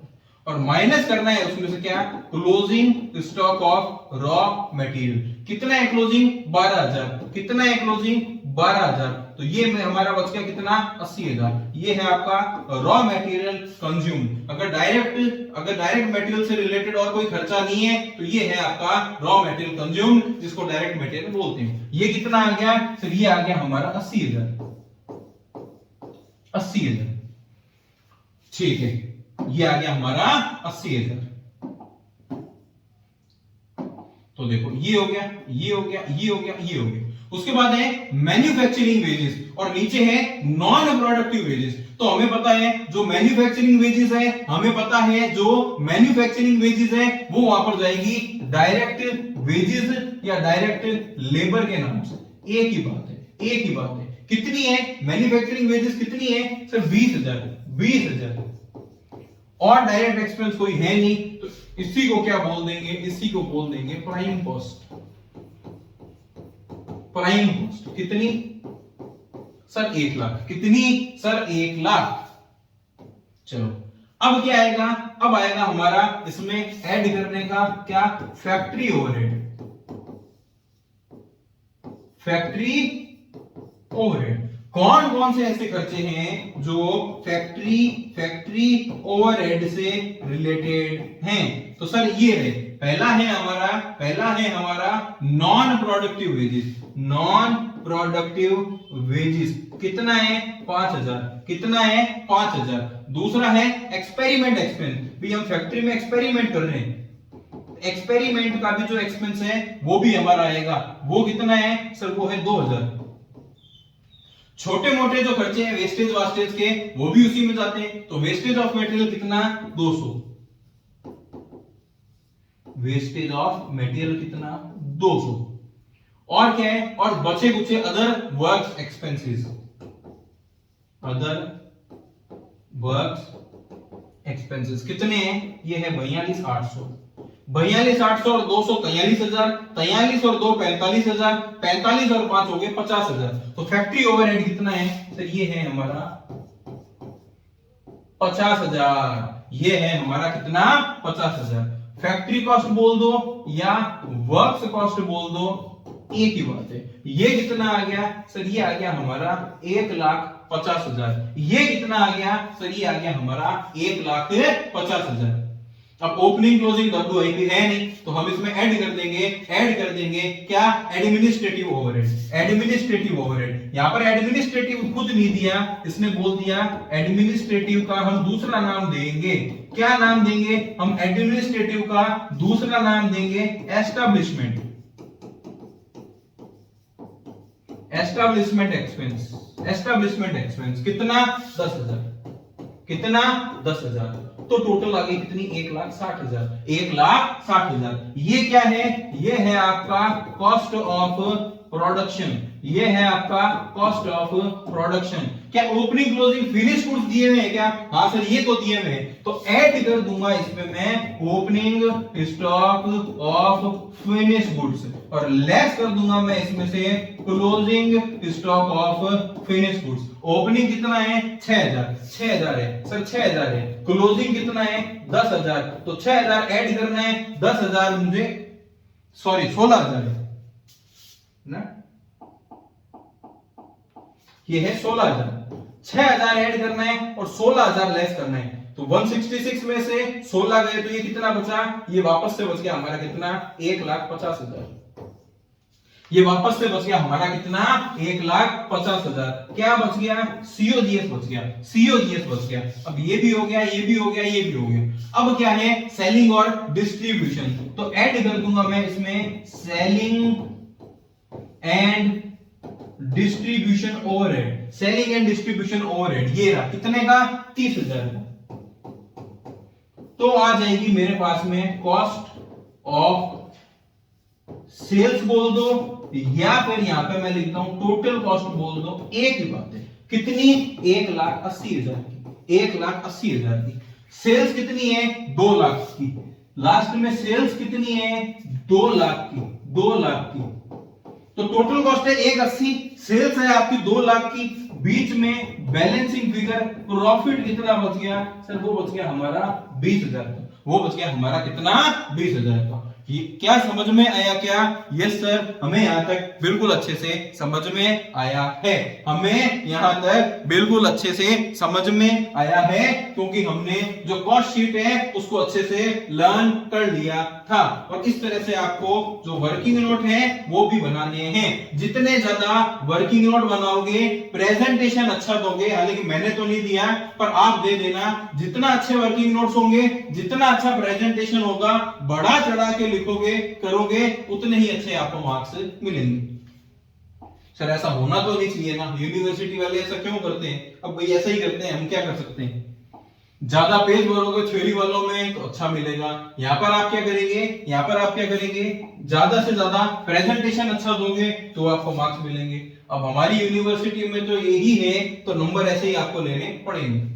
और माइनस करना है उसमें से क्या? Closing stock of raw material. कितना है क्लोजिंग? 12,000। कितना है क्लोजिंग? 12,000। तो ये में हमारा बच गया कितना? 80,000। ये है आपका रॉ मटेरियल कंज्यूम। अगर डायरेक्ट मटेरियल से रिलेटेड और कोई खर्चा नहीं है तो ये है आपका रॉ मटेरियल कंज्यूम, जिसको डायरेक्ट मटेरियल बोलते हैं। ये कितना आ गया सर? ये आ गया हमारा 80,000। 80,000, ठीक है, ये आ गया हमारा 80,000। तो देखो ये हो गया, ये हो गया, ये हो गया, ये हो गया। उसके बाद है मैन्युफैक्चरिंग वेजेस और नीचे है नॉन प्रोडक्टिव वेजेस। तो हमें पता है जो मैन्युफैक्चरिंग वेजेस है, हमें पता है जो मैन्युफैक्चरिंग वेजेस है वो वहां पर जाएगी डायरेक्ट वेजेस या डायरेक्ट लेबर के नाम से। एक ही बात है, एक ही बात है। कितनी है मैन्युफैक्चरिंग वेजेस? कितनी है सर? 20,000। 20,000 और डायरेक्ट एक्सपेंस कोई है नहीं, तो इसी को क्या बोल देंगे? इसी को बोल देंगे प्राइम कॉस्ट। प्राइम कॉस्ट कितनी सर? 1 लाख। कितनी सर? 1 लाख। चलो अब क्या आएगा? अब आएगा हमारा इसमें ऐड करने का क्या? Factory overhead. फैक्ट्री ओवरहेड कौन कौन से ऐसे खर्चे हैं जो फैक्ट्री ओवरहेड से रिलेटेड हैं? तो सर ये है, पहला है हमारा non productive wages. Non productive wages कितना है? 5,000। कितना है? 5,000। दूसरा है एक्सपेरिमेंट एक्सपेंस। भी हम फैक्ट्री में एक्सपेरिमेंट कर रहे हैं, एक्सपेरिमेंट का भी जो एक्सपेंस है वो भी हमारा आएगा। वो कितना है सर? वो है 2,000। छोटे मोटे जो खर्चे हैं वेस्टेज वास्टेज के, वो भी उसी में जाते हैं। तो वेस्टेज ऑफ मटेरियल कितना? 200। वेस्टेज ऑफ मटेरियल कितना? 200। और क्या है? और बचे कुचे other works expenses. Other works expenses कितने हैं? ये है 42,800। 42,800 और 200 43,000। 43 और 2 45,000। 45 और 5 हो गए 50,000। तो फैक्ट्री ओवरहेड कितना है सर? ये है हमारा 50,000। ये है हमारा कितना? 50,000। फैक्ट्री कॉस्ट बोल दो या वर्क्स कॉस्ट बोल दो, एक ही बात है। ये कितना आ गया सर, ये आ गया हमारा 1,50,000। ये कितना आ गया सर, ये आ गया हमारा 1,50,000। अब ओपनिंग क्लोजिंग WIP है नहीं, तो हम इसमें ऐड कर देंगे क्या, एडमिनिस्ट्रेटिव ओवरहेड। एडमिनिस्ट्रेटिव ओवरहेड, यहां पर एडमिनिस्ट्रेटिव खुद नहीं दिया, इसने बोल दिया एडमिनिस्ट्रेटिव का हम दूसरा नाम देंगे। क्या नाम देंगे हम एडमिनिस्ट्रेटिव का दूसरा नाम देंगे establishment. Establishment expense. Establishment expense कितना 10,000, कितना 10,000। तो टोटल आ गई कितनी 1,60,000। 1,60,000 ये क्या है, ये है आपका कॉस्ट ऑफ प्रोडक्शन। ये है आपका कॉस्ट ऑफ प्रोडक्शन। क्या ओपनिंग क्लोजिंग फिनिश गुड्स दिए हुए हैं क्या, हाँ सर ये तो दिए हुए हैं, तो ऐड कर दूंगा इसमें मैं opening stock of finish goods, और लेस कर दूंगा मैं इसमें से closing stock of finish goods. Opening कितना है 6,000 है सर, 6,000 है। क्लोजिंग कितना है 10,000, तो 6,000 ऐड करना है, 10,000 मुझे, सॉरी 16,000 है ना, ये है 16,000। 6,000 ऐड करना है और 16,000 लेस करना है, तो 166 में से 16 गए तो ये कितना बचा, ये वापस से बच गया हमारा कितना 1,50,000। ये वापस से बच गया हमारा कितना 1,50,000। क्या बच गया, COGS बच गया, COGS बच गया। अब ये भी हो गया, ये भी हो गया, ये भी हो गया। अब क्या है सेलिंग और डिस्ट्रीब्यूशन, तो ऐड कर दूंगा मैं इसमें selling and distribution overhead. Selling and distribution overhead ये रहा कितने का 30,000 का। तो आ जाएगी मेरे पास में कॉस्ट ऑफ सेल्स बोल दो, या फिर यहां पे मैं लिखता हूं टोटल कॉस्ट बोल दो, एक ही बात है। कितनी 1,80,000 की, 1,80,000 की। सेल्स कितनी है 2 लाख की, लास्ट में सेल्स कितनी है 2 लाख की, 2 लाख की। तो टोटल कॉस्ट है 180, सेल्स है आपकी 2 लाख की, बीच में बैलेंसिंग फिगर प्रॉफिट कितना बच गया सर, वो बच गया हमारा 20,000 का। वो बच गया हमारा कितना 20,000 का। ये क्या समझ में आया क्या, यस सर, हमें यहां तक बिल्कुल अच्छे से समझ में आया है। हमें यहां तक बिल्कुल अच्छे से समझ में आया है, क्योंकि हमने जो कॉस्ट शीट है उसको अच्छे से लर्न कर लिया था। और इस तरह से आपको जो वर्किंग नोट है वो भी बनाने हैं। जितने ज्यादा वर्किंग नोट बनाओगे, प्रेजेंटेशन अच्छा दोगे, हालांकि मैंने तो नहीं दिया पर आप दे देना, जितना अच्छे वर्किंग नोट्स होंगे, जितना अच्छा प्रेजेंटेशन होगा, बढ़ा चढ़ा के लिखोगे करोगे, उतने ही अच्छे आपको मार्क्स मिलेंगे। सर ऐसा होना तो नहीं चाहिए ना, यूनिवर्सिटी वाले ऐसा क्यों करते हैं, अब भाई ऐसा ही करते हैं, हम क्या कर सकते हैं। ज्यादा पेज भरोगे थ्योरी वालों में तो अच्छा मिलेगा, यहां पर आप क्या करेंगे, यहां पर आप क्या करेंगे, ज्यादा से ज्यादा प्रेजेंटेशन अच्छा दोगे तो आपको मार्क्स मिलेंगे। अब हमारी यूनिवर्सिटी में तो यही है, तो नंबर ऐसे ही आपको लेने पड़ेंगे।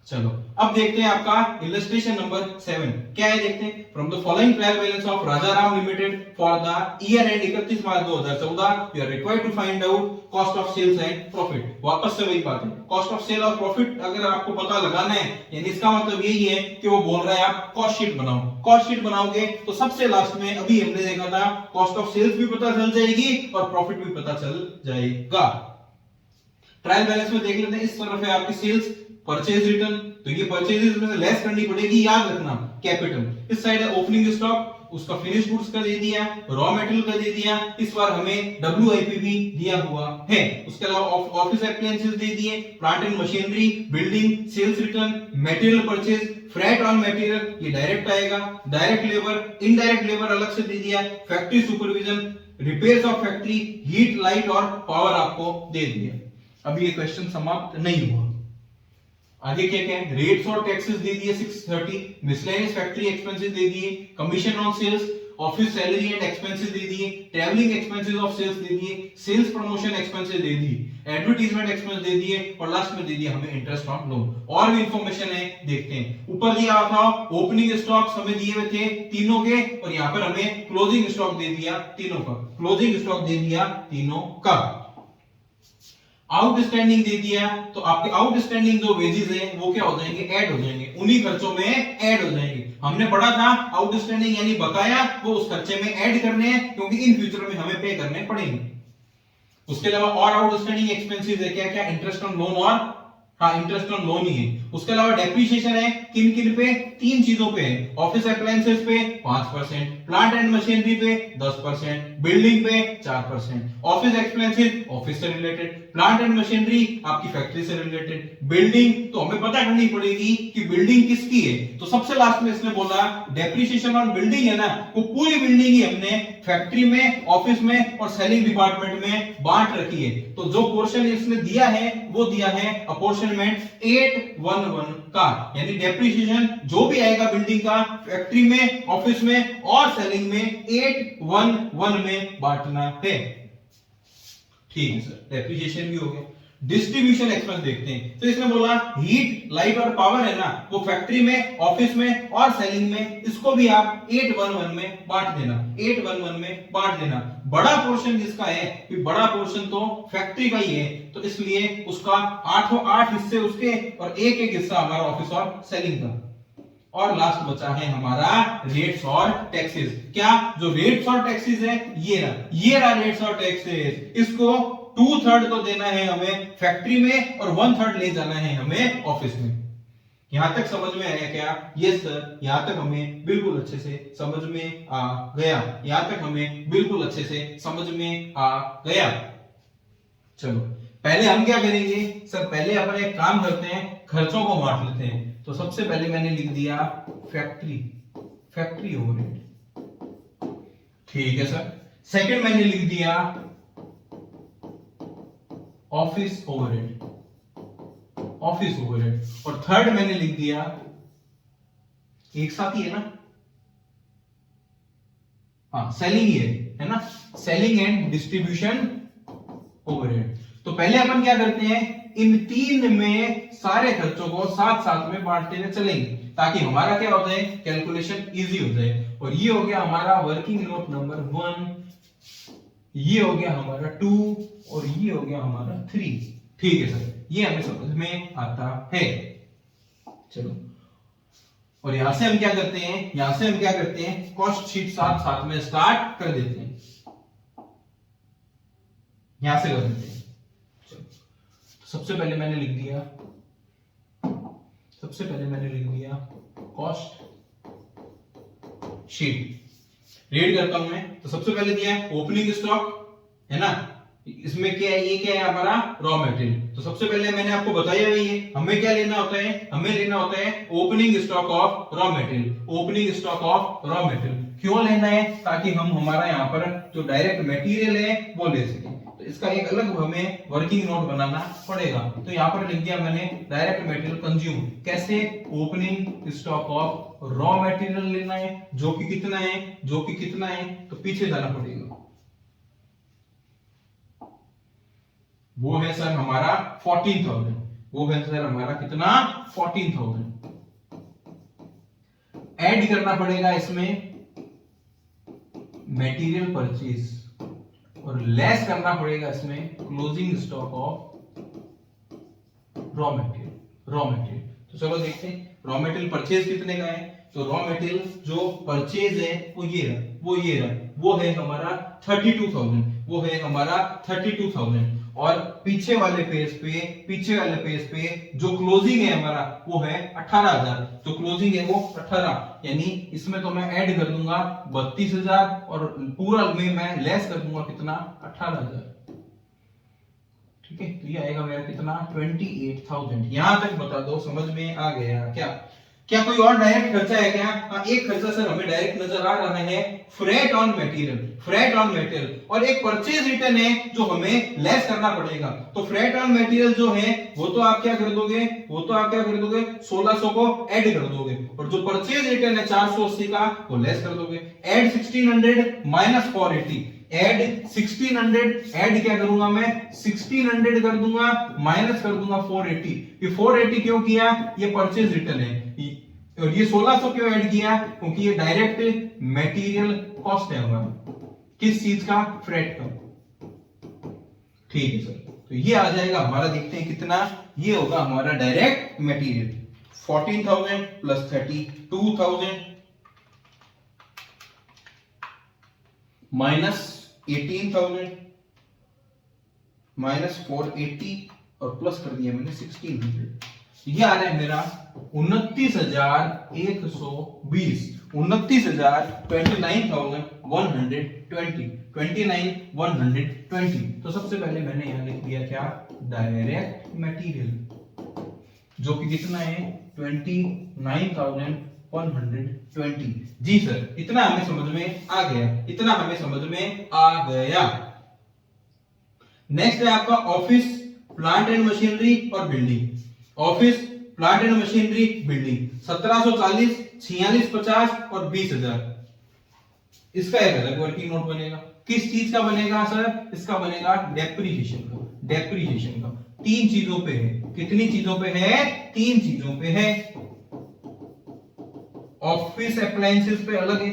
चलो अब देखते हैं आपका इलस्ट्रेशन नंबर 7 क्या है, देखते हैं। From the following trial balance of Rajaram limited for the year end 31 March 2014 you are required to find out cost of sales and profit. वापस से वही बात है, कॉस्ट ऑफ सेल और प्रॉफिट अगर आपको पता लगाना है, यानी इसका मतलब यही है कि वो बोल रहा है आप कॉस्ट शीट बनाओ। कॉस्ट शीट बनाओगे तो सबसे लास्ट में अभी हमने देखा था कॉस्ट ऑफ सेल्स भी पता चल जाएगी और प्रॉफिट भी पता चल जाएगा। ट्रायल बैलेंस में देख लेते हैं, इस तरफ है आपकी सेल्स, परचेज रिटर्न, तो ये परचेजेस में से लेस करनी पड़ेगी, याद रखना कैपिटल। इस साइड है ओपनिंग स्टॉक, उसका फिनिश गुड्स का दे दिया, रॉ मटेरियल का दे दिया, इस बार हमें WIP भी दिया हुआ है। उसके अलावा ऑफिस अप्लायंसेस दे दिए, plant and machinery, building, sales return, material purchase, freight on material ये डायरेक्ट आएगा, डायरेक्ट लेबर, इनडायरेक्ट लेबर अलग से दे दिया, factory supervision, repairs of factory, heat light और पावर आपको दे दिया। अभी ये क्वेश्चन समाप्त नहीं हुआ, आगे क्या क्या है, रेट्स और टैक्सेस दे दिए 630, मिसलेनियस फैक्ट्री एक्सपेंसेस दे दिए, commission on sales, office salary and expenses दे दिए, ट्रैवलिंग एक्सपेंसेस ऑफ सेल्स दे दिए, सेल्स प्रमोशन एक्सपेंसेस दे दिए, एडवर्टाइजमेंट एक्सपेंस दे दिए और लास्ट में दे दिया हमें इंटरेस्ट ऑन लोन। और भी इंफॉर्मेशन है देखते हैं। ऊपर दिया था ओपनिंग स्टॉक्स हमें दिए हुए थे तीनों के, और यहाँ पर हमें क्लोजिंग स्टॉक दे दिया तीनों का, क्लोजिंग स्टॉक दे दिया तीनों का। आउटस्टैंडिंग दे दिया, तो आपके आउटस्टैंडिंग जो वेजेस हैं वो क्या हो जाएंगे, ऐड हो जाएंगे, उन्हीं खर्चों में ऐड हो जाएंगे। हमने पढ़ा था आउटस्टैंडिंग यानी बकाया वो उस खर्चे में ऐड करने हैं, क्योंकि इन फ्यूचर में हमें पे करने पड़ेंगे। उसके अलावा और आउटस्टैंडिंग एक्सपेंसेस है क्या क्या, इंटरेस्ट ऑन लोन और हाँ इंटरेस्ट ऑन लोन ही है। उसके अलावा डेप्रिसिएशन है किन किन पे, 3 चीजों पे है, ऑफिस अप्लायंसेस पे 5%, प्लांट एंड मशीनरी पे 10%, बिल्डिंग पे 4%। ऑफिस एक्सपेंसेस ऑफिस से रिलेटेड, प्लांट एंड मशीनरी आपकी फैक्ट्री से रिलेटेड, बिल्डिंग तो हमें पता करनी पड़ेगी कि बिल्डिंग किसकी है। तो सबसे लास्ट में इसने बोला डेप्रिसिएशन ऑन बिल्डिंग है ना, वो पूरी बिल्डिंग ही हमने फैक्ट्री में, ऑफिस में और सेलिंग डिपार्टमेंट में बांट रखी है। तो जो पोर्शन इसने दिया है वो दिया है अपॉर्शनमेंट 811 का, यानी डेप्रिसिएशन जो भी आएगा बिल्डिंग का फैक्ट्री में, ऑफिस में और सेलिंग में 811 में बांटना है। ठीक है सर, डेप्रिसिएशन भी हो गया। डिस्ट्रीब्यूशन एक्सपेंस देखते हैं। तो इसने बोला हीट, लाइट और पावर है ना, वो फैक्ट्री में, ऑफिस में और सेलिंग में, इसको भी आप 811 में बांट देना, 811 में बांट देना। बड़ा पोर्शन जिसका है, कि बड़ा पोर्शन तो फैक्ट्री का ही है, तो इसलिए उसका 8 हिस्से उसके और एक हिस्सा हमारा ऑफिस और सेलिंग का। और लास्ट बचा है हमारा रेट्स और टैक्सेस। क्या जो रेट्स और टैक्सेस है ये रहा रेट्स और टैक्सेस। इसको 2/3 तो देना है हमें फैक्ट्री में और 1/3 ले जाना है हमें ऑफिस में। यहां तक समझ में आया क्या? यस सर, यहां तक हमें बिल्कुल अच्छे से समझ में आ गया। यहां तक हमें बिल्कुल अच्छे से समझ में आ गया। चलो पहले हम क्या करेंगे सर, पहले अपन एक काम करते हैं, खर्चों को बांट लेते हैं। तो सबसे पहले मैंने लिख दिया फैक्ट्री ओवरहेड। ठीक है सर। सेकंड मैंने लिख दिया ऑफिस ओवरहेड, और थर्ड मैंने लिख दिया, एक साथ ही है ना, हाँ सेलिंग ही है ना, सेलिंग एंड डिस्ट्रीब्यूशन ओवरहेड। तो पहले अपन क्या करते हैं, इन 3 में सारे खर्चों को साथ साथ में बांटते हुए चलेंगे, ताकि हमारा क्या हो जाए, कैलकुलेशन इजी हो जाए। और ये हो गया हमारा वर्किंग नोट नंबर 1, ये हो गया हमारा 2 और ये हो गया हमारा 3। ठीक है सर, ये हमें समझ में आता है। चलो, और यहां से हम क्या करते हैं, कॉस्ट शीट साथ साथ में स्टार्ट कर देते हैं, यहां से कर देते हैं। चलो, सबसे पहले मैंने लिख दिया कॉस्ट शीट। रीड करता हूं मैं। तो सबसे पहले दिया है ओपनिंग स्टॉक, है ना, इसमें क्या है, ये क्या है हमारा रॉ मटेरियल। तो सबसे पहले मैंने आपको बताया ही है, हमें क्या लेना होता है, हमें लेना होता है opening stock of raw material. Opening stock of raw material क्यों लेना है, ताकि हम हमारा यहाँ पर जो डायरेक्ट मटेरियल है वो ले सकें। तो इसका एक अलग हमें वर्किंग नोट बनाना पड़ेगा। तो यहाँ पर लिख दिया मैंने डायरेक्ट मटेरियल कंज्यूम। कैसे, opening stock of raw material लेना है, जो कि कितना है, तो पीछे जाना पड़ेगा। वो है सर हमारा 14,000। वो है सर हमारा कितना, 14,000। ऐड करना पड़ेगा इसमें मटेरियल परचेज, और लेस करना पड़ेगा इसमें closing stock of raw material. तो चलो देखते हैं रॉ मटेरियल परचेज कितने का है। तो रॉ मटेरियल जो परचेज है वो ये रहा, वो है हमारा 32,000, वो है हमारा 32,000। और पीछे वाले पेज पे जो क्लोजिंग है हमारा वो है 18,000। जो क्लोजिंग है वो 18, यानी इसमें तो मैं ऐड कर दूंगा 32,000 और पूरा में मैं लेस कर दूंगा कितना, 18,000। ठीक है, तो ये आएगा मेरा कितना, 28,000। यहां तक बता दो, समझ में आ गया क्या कोई और डायरेक्ट खर्चा है क्या? हाँ, एक खर्चा सर हमें डायरेक्ट नजर आ रहा है, फ्रेट ऑन मटेरियल, और एक परचेज रिटर्न है जो हमें लेस करना पड़ेगा। तो फ्रेट ऑन मटेरियल जो है वो तो आप क्या कर दोगे, 1600 को ऐड कर दोगे, और जो परचेज रिटर्न है 480 का वो लेस कर दोगे। ऐड 1600 माइनस 480, ऐड 1600, ऐड क्या करूंगा मैं, 1600 कर दूंगा, माइनस कर दूंगा 480। ये 480 क्यों किया, ये परचेज रिटर्न है। और ये 1600 क्यों ऐड किया, क्योंकि ये डायरेक्ट मटेरियल कॉस्ट है हमारा, किस चीज का, फ्रेट का। ठीक है सर, तो ये आ जाएगा हमारा, देखते हैं कितना, ये होगा हमारा direct material 14,000 plus 32,000 minus 18,000 minus 480 और प्लस कर दिया मैंने 1600। ये आ रहा है मेरा 29,120, 29,120 तो सबसे पहले मैंने यहां लिख दिया क्या, डायरेक्ट मटेरियल, जो कि कितना है 29,120। जी सर, इतना हमें समझ में आ गया, इतना हमें समझ में आ गया। नेक्स्ट है आपका ऑफिस, प्लांट एंड मशीनरी और building. Office, plant and machinery, building 1740, 4650 और 20,000। इसका एक अलग वर्किंग नोट बनेगा। किस चीज का बनेगा सर? इसका बनेगा डेप्रीशिएशन का। डेप्रीशिएशन का 3 चीजों पे है। कितनी चीजों पे है? 3 चीजों पे है। ऑफिस अप्लायंसेस पे अलग है,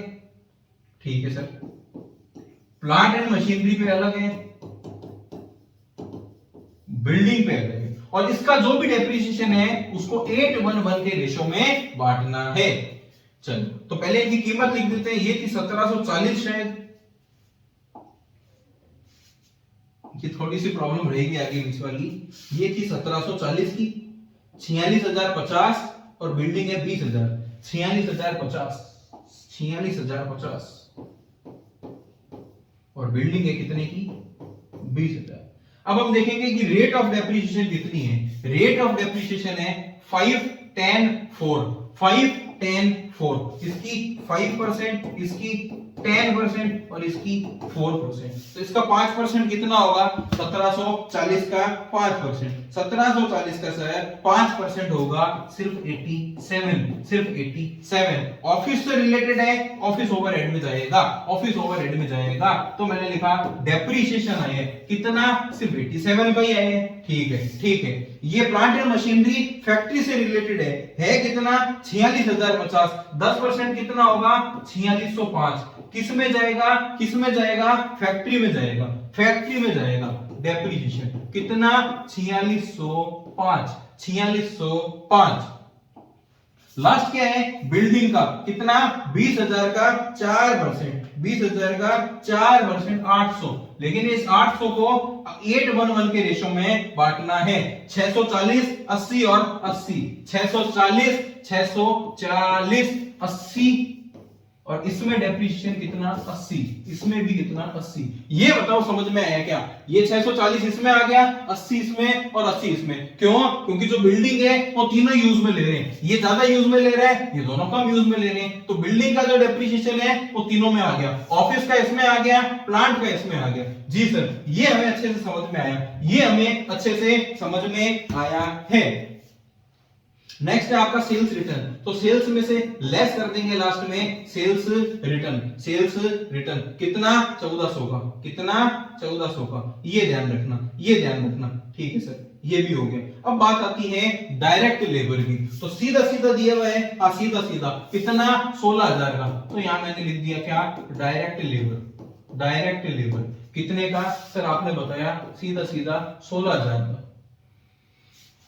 ठीक है सर, प्लांट एंड मशीनरी पे अलग है, बिल्डिंग पे अलग है, और इसका जो भी डेप्रिसिएशन है उसको 8:1 के रेशो में बांटना है। चलो तो पहले इनकी कीमत लिख देते हैं। ये थी 1740, शायद ये थोड़ी सी प्रॉब्लम रहेगी आगे बीच वाली। ये थी 1740 की, 46,050 और बिल्डिंग है 20,000। 46,050, 46,050 और बिल्डिंग है कितने की? 20,000। अब हम देखेंगे कि रेट ऑफ डेप्रिसिएशन कितनी है। रेट ऑफ डेप्रिसिएशन है 5-10-4, 5-10-4। इसकी 5%, इसकी 10% और इसकी 4%। तो इसका 5% कितना होगा? 1740 का 5%, 1740 का सर 5% होगा सिर्फ 87, सिर्फ 87। ऑफिस से रिलेटेड है, ऑफिस ओवरहेड में जाएगा, ऑफिस ओवरहेड में जाएगा। तो मैंने लिखा डेप्रिसिएशन आया कितना? सिर्फ 87 का ही आया। ठीक है, ठीक है। ये प्लांट एंड मशीनरी फैक्ट्री से रिलेटेड है कितना? 46,050। 10% कितना होगा? 4605। किस में जाएगा? किस में जाएगा? फैक्ट्री में जाएगा, फैक्ट्री में जाएगा। डेप्रिसिएशन कितना? 4605, 4605। लास्ट क्या है? बिल्डिंग का कितना? 20,000 का 4%, 20,000 का 4%, 800। लेकिन इस 800 को 8:1 के रेशो में बांटना है। 640, 80 और 80, 640, 640, 80 और इसमें डेप्रिसिएशन कितना? 80, इसमें भी कितना? 80। ये बताओ समझ में आया क्या? ये 640 इसमें आ गया, 80 इसमें और 80 इसमें। क्यों? क्योंकि जो बिल्डिंग है वो तीनों यूज में ले रहे हैं। ये ज्यादा यूज में ले रहा है, ये दोनों कम यूज में ले रहे हैं। तो बिल्डिंग का जो डेप्रिसिएशन है वो तीनों में आ गया। ऑफिस का इसमें आ गया, प्लांट का इसमें आ गया। जी सर, ये हमें अच्छे से समझ में आया, ये हमें अच्छे से समझ में आया है। नेक्स्ट है आपका सेल्स रिटर्न। तो सेल्स में से लेस कर देंगे लास्ट में सेल्स रिटर्न। सेल्स रिटर्न कितना? 1400 का। कितना? 1400 का। ये ध्यान रखना, ये ध्यान रखना। ठीक है सर, ये भी हो गया। अब बात आती है डायरेक्ट लेबर की। तो सीधा सीधा दिया हुआ है, हाँ सीधा सीधा कितना? 16,000 का। तो यहां मैंने लिख दिया क्या? Direct labour. डायरेक्ट लेबर कितने का सर? आपने बताया सीधा सीधा 16,000 का।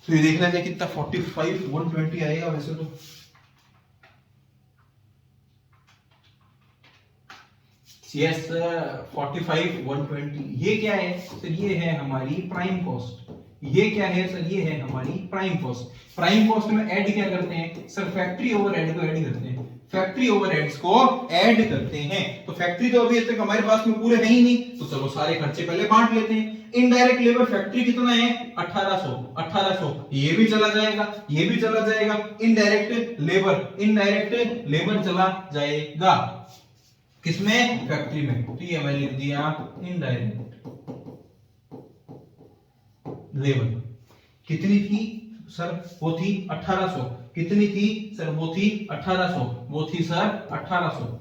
तो ये देखना चाहिए कितना 45,120 आएगा वैसे तो। यस 45,120। ये क्या है सर? ये है हमारी प्राइम कॉस्ट। ये क्या है सर? ये है हमारी प्राइम कॉस्ट। प्राइम कॉस्ट में ऐड क्या करते हैं सर? फैक्ट्री ओवरहेड को ऐड करते हैं। फैक्ट्री ओवरहेड्स को ऐड करते हैं। तो फैक्ट्री तो अभी तक हमारे पास में पूरे है ही नहीं, तो चलो सारे खर्चे पहले बांट लेते हैं। इनडायरेक्ट लेबर फैक्ट्री कितना है? 1800, 1800। ये भी चला जाएगा, ये भी चला जाएगा। इनडायरेक्ट लेबर, इनडायरेक्ट लेबर चला जाएगा किसमें? फैक्ट्री में। तो ये मैंने लिख दिया इनडायरेक्ट लेबर। कितनी थी सर? वो थी 1800। कितनी थी सर? वो थी 1800, वो थी सर 1800।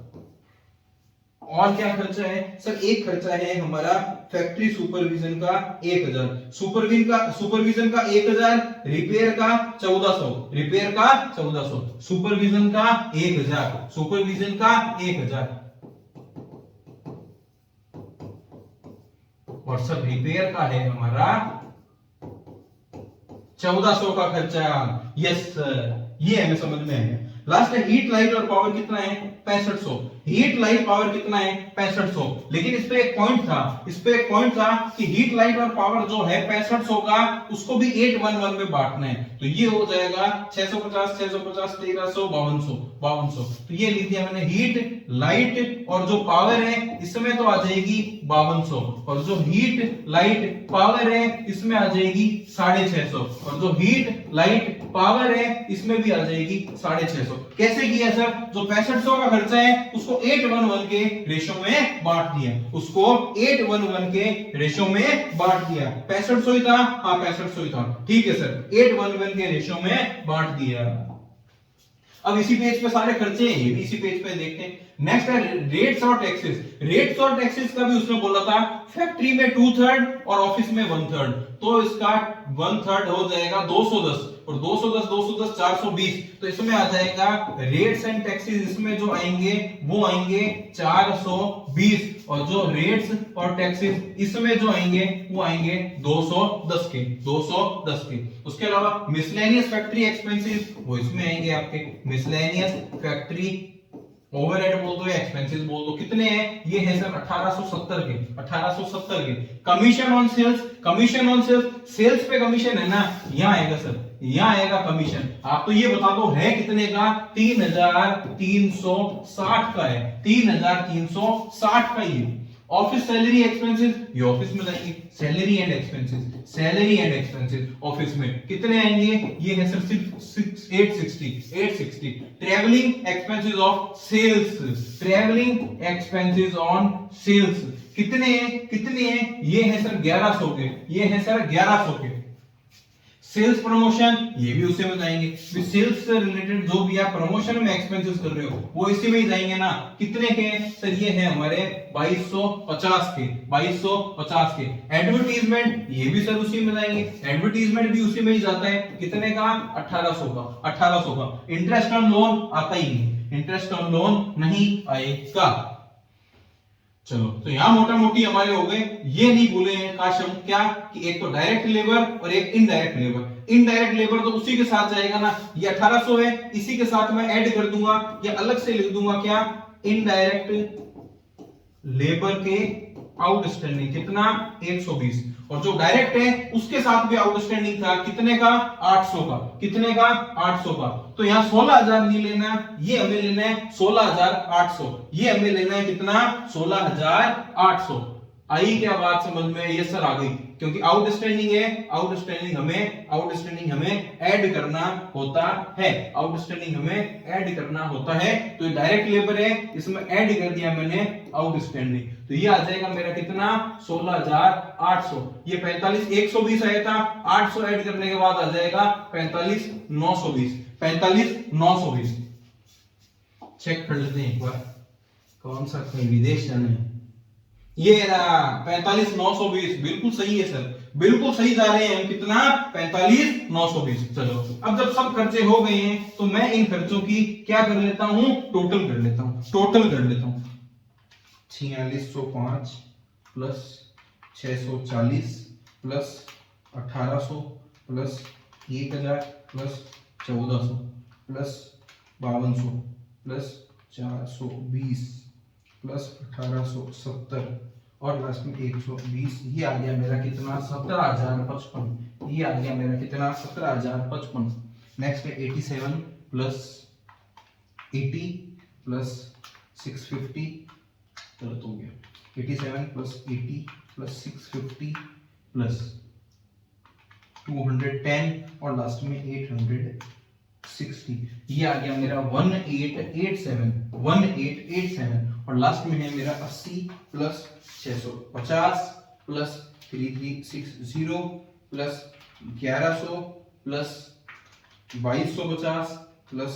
और क्या खर्चा है सर? एक खर्चा है हमारा फैक्ट्री सुपरविजन का 1000, सुपरविजन का 1000, रिपेयर का 1400, रिपेयर का 1400, सुपरविजन का 1000, सुपरविजन का 1000 और सर रिपेयर का है हमारा 1400 का खर्चा। यस सर, ये हमें समझ में है। लास्ट है हीट, लाइट और पावर कितना है? 6500। हीट लाइट पावर कितना है 6500, लेकिन इस पे एक पॉइंट था कि हीट लाइट और पावर जो है 6500 का उसको भी 811 में बांटना है, तो ये हो जाएगा 650 650 1300 5200। तो ये लिख दिया मैंने, हीट लाइट और जो पावर है इसमें तो आ जाएगी 5200, और जो हीट लाइट पावर है इसमें आ जाएगी 650, और जो हीट लाइट पावर है इसमें भी आ जाएगी 650। कैसे किया सर? जो 6500 का खर्चा है उसको 811 के रेशो में बांट दिया, उसको 811 के रेशो में बांट दिया। 6500 ही था, हाँ 6500 ही था, ठीक है सर, 811 के रेशो में बांट दिया। अब इसी पेज पे सारे खर्चे हैं, ये भी इसी पेज पे देखते हैं। नेक्स्ट है रेट्स और टैक्सेस। रेट्स और टैक्सेस का भी उसने बोला था, फैक्ट्री में 2/3 और ऑफिस में 1/3, तो इसका 1/3 हो जाएगा 210, और 210 420, तो इसमें आ जाएगा रेट्स एंड टैक्सेस, इसमें जो आएंगे वो आएंगे 420, और जो रेट्स और टैक्सेस इसमें जो आएंगे वो आएंगे 210 के। उसके अलावा मिसलेनियस फैक्ट्री एक्सपेंसेस वो इसमें आएंगे आपके, मिसलेनियस फैक्ट्री ओवरहेड बोल दो या एक्सपेंसेस बोल दो, कितने हैं? ये है सर 1870 के। कमीशन ऑन सेल्स, सेल्स पे कमीशन है ना, यहाँ आएगा सर, यहाँ आएगा कमीशन। आप तो ये बता दो है कितने का? 3360 का है, 3360 का ये। ऑफिस सैलरी एक्सपेंसेस, ये ऑफिस में जाएंगे, सैलरी एंड एक्सपेंसेस ऑफिस में कितने आएंगे? ये है sir 860। Travelling expenses of sales, travelling expenses on sales कितने हैं? ये है सर 1100 के, ये है सर 1100 के। सेल्स प्रमोशन, ये भी उसी में जाएंगे, सेल्स से रिलेटेड जो भी आप प्रमोशन में एक्सपेंसेस कर रहे हो वो इसी में ही जाएंगे ना। कितने के सर? ये है हमारे 2250 के। एडवर्टीजमेंट, ये भी सर उसी में जाएंगे, एडवर्टीजमेंट भी उसी में ही जाता है, कितने का? 1800 का। इंटरेस्ट ऑन लोन आता ही नहीं, इंटरेस्ट ऑन लोन नहीं आएगा। चलो, तो यहां मोटा मोटी हमारे हो गए, ये नहीं भूले हैं काश हम क्या, कि एक तो डायरेक्ट लेबर और एक इनडायरेक्ट लेबर। इनडायरेक्ट लेबर तो उसी के साथ जाएगा ना, ये 1800 है, इसी के साथ मैं ऐड कर दूंगा या अलग से लिख दूंगा क्या? इनडायरेक्ट लेबर के आउटस्टैंडिंग कितना? 120, और जो डायरेक्ट है उसके साथ भी आउटस्टैंडिंग था, कितने का? 800 का। कितने का? 800 का। तो यहाँ 16000 नहीं लेना, ये हमें लेना है 16800, ये हमें लेना है कितना? 16800। आई क्या बात समझ में? ये सर आ गई, क्योंकि आउटस्टैंडिंग है, आउटस्टैंडिंग हमें ऐड करना होता है, तो ये डायरेक्ट लेबर है, इसमें ऐड कर दिया मैंने आउटस्टैंडिंग, तो ये आ जाएगा मेरा कितना? 16800। ये 45120 आया था, 800 ऐड करने के बाद आ जाएगा 45920। चेक कर लेते हैं एक बार, कौन सा कहीं विदेश जाना है। ये रहा 45920, बिल्कुल सही है सर, बिल्कुल सही जा रहे हैं हम, कितना? 45920। चलो, अब जब सब खर्चे हो गए हैं तो मैं इन खर्चों की क्या कर लेता हूं? टोटल कर लेता हूं। 4605 plus 640 plus 1800 plus 1000 plus 1400 plus 5200 plus 420 plus 1870 और लास्ट में 120, ये आ गया मेरा कितना? 17055। ये आ गया मेरा कितना? 17055। नेक्स्ट है 87 प्लस 80 प्लस 650, गलत हो गया, 87 प्लस 80 प्लस 650 प्लस 210 और लास्ट में 860, ये आ गया मेरा 1887 और लास्ट में है मेरा 80 plus 650 plus 3360 plus 1100 plus 2250 plus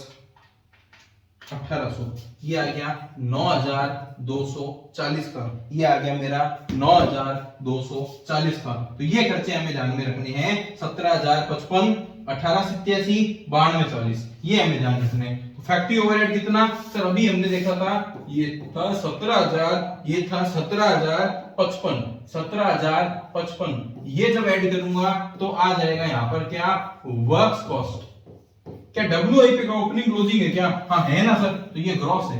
1800, ये आ गया 9240 का। ये आ गया मेरा 9240 का। तो ये खर्चे हमें ध्यान में रखने हैं, 17055, 1887, 9240, ये हमें ध्यान रखने हैं। तो फैक्ट्री ओवरहेड कितना सर? अभी हमने देखा था, ये था 17000, ये था 17055, ये जब ऐड करूंगा तो आ जाएगा यहाँ पर क्या? Works cost. क्या WIP का ओपनिंग क्लोजिंग है क्या? हाँ है ना सर, तो ये ग्रॉस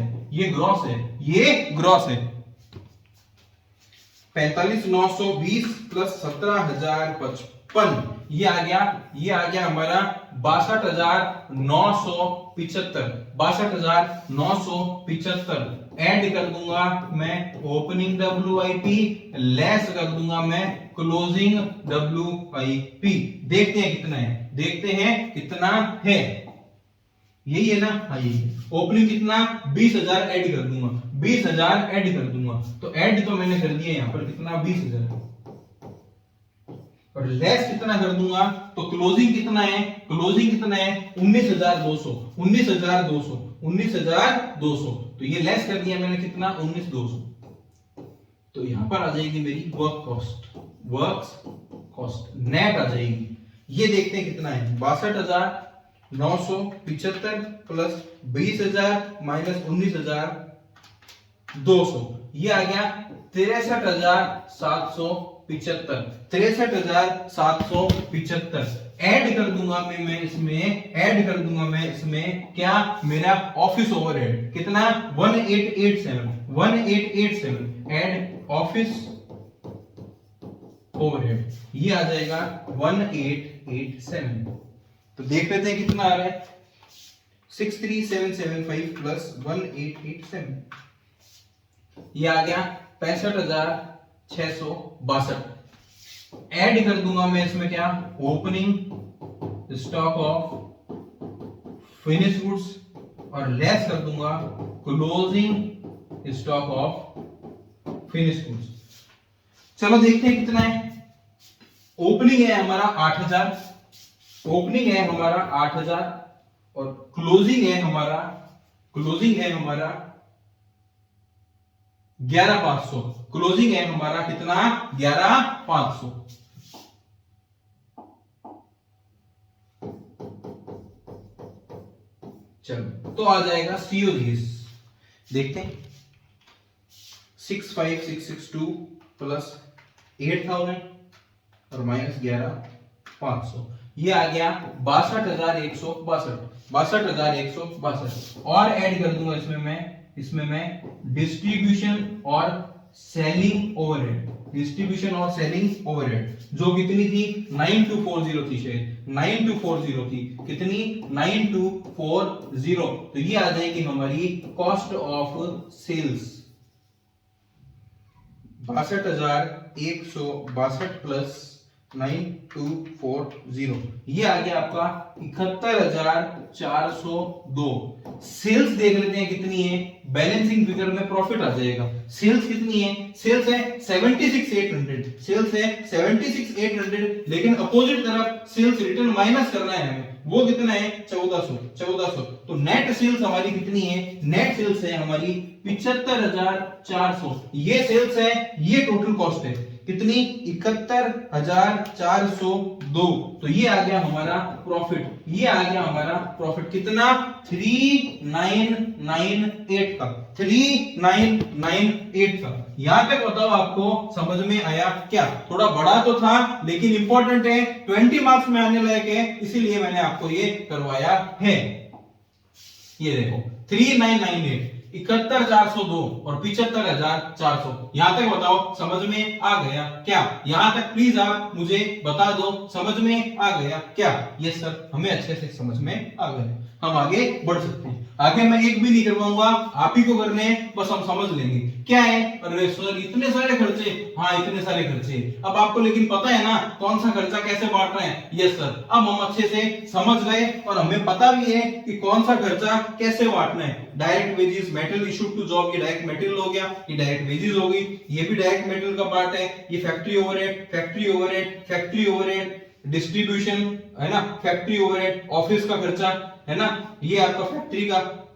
है, ये ग्रॉस है। 45,920 प्लस 17,055 ये आ गया हमारा 62,975। 62,975 ऐड कर दूंगा मैं ओपनिंग WIP, लेस कर दूंगा मैं क्लोजिंग WIP। देखते हैं कितना है। यही है ना, हाँ यही है। ओपनिंग कितना 20,000 ऐड कर दूंगा, 20,000 ऐड कर दूंगा। तो ऐड तो मैंने कर दिया यहां पर कितना 20,000, और लेस कितना कर दूंगा तो क्लोजिंग कितना है 19,200। 19,200 तो ये लेस कर दिया मैंने कितना 19,200। तो यहां पर आ जाएगी मेरी वर्क कॉस्ट नेट आ जाएगी। ये देखते हैं कितना है 62,975 प्लस 20,000 माइनस 19,200 ये आ गया 63,775। 63,775 ऐड कर दूंगा मैं इसमें क्या मेरा ऑफिस ओवरहेड कितना 1887 ऐड ऑफिस ओवरहेड ये आ जाएगा 1887। तो देख लेते हैं कितना आ रहा है 63,775 प्लस 1887 ये आ गया 65,662। ऐड कर दूंगा मैं इसमें क्या opening stock of finish goods और लेस कर दूंगा closing stock of finish goods. चलो देखते हैं कितना है। ओपनिंग है हमारा 8,000 और क्लोजिंग है हमारा 11,500। क्लोजिंग है हमारा कितना 11,500। चलो तो आ जाएगा COGS देखते हैं 65,662 प्लस 8,000 और माइनस 11,500 ये आ गया 62,162 और ऐड कर दूंगा इसमें मैं डिस्ट्रीब्यूशन और सेलिंग ओवरहेड जो कितनी थी 9240 थी शायद 9240 थी कितनी 9240। तो ये आ जाएगी हमारी कॉस्ट ऑफ सेल्स 62,162 प्लस 9240 ये आ गया आपका 71,402। सेल्स देख लेते हैं कितनी है बैलेंसिंग फिगर में प्रॉफिट आ जाएगा। सेल्स कितनी है सेल्स है 76,800 लेकिन अपोजिट तरफ सेल्स रिटर्न माइनस करना है हमें वो कितना है 1400। तो नेट सेल्स हमारी कितनी है नेट सेल्स है हमारी 75,400। ये सेल्स है ये टोटल कॉस्ट है कितनी 71,402। तो ये आ गया हमारा प्रॉफिट कितना 3998 का 3998 का। यहां तक बताओ आपको समझ में आया क्या? थोड़ा बड़ा तो था लेकिन इंपॉर्टेंट है 20 मार्क्स में आने लायक है इसीलिए मैंने आपको ये करवाया है। ये देखो 3998 71,402 और 75,400। यहां तक बताओ समझ में आ गया क्या? यहां तक प्लीज आप मुझे बता दो समझ में आ गया क्या? यस सर हमें अच्छे से समझ में आ गया, हम आगे बढ़ सकते हैं। आगे मैं एक भी नहीं करवाऊंगा आप ही को करने हैं बस हम समझ लेंगे क्या है। अरे सर इतने सारे खर्चे, हाँ इतने सारे खर्चे अब आपको लेकिन पता है ना कौन सा खर्चा कैसे बांटना है। यस सर अब हम अच्छे से समझ गए और हमें पता भी है कि कौन सा खर्चा कैसे बांटना है। Direct wages material issued to job ये डायरेक्ट मटेरियल हो गया, ये डायरेक्ट वेजेस हो गई, ये भी डायरेक्ट मटेरियल का पार्ट है। ये फैक्ट्री ओवरहेड डिस्ट्रीब्यूशन है ना, फैक्ट्री ओवरहेड ऑफिस का खर्चा है ना, ये आपका फैक्ट्री का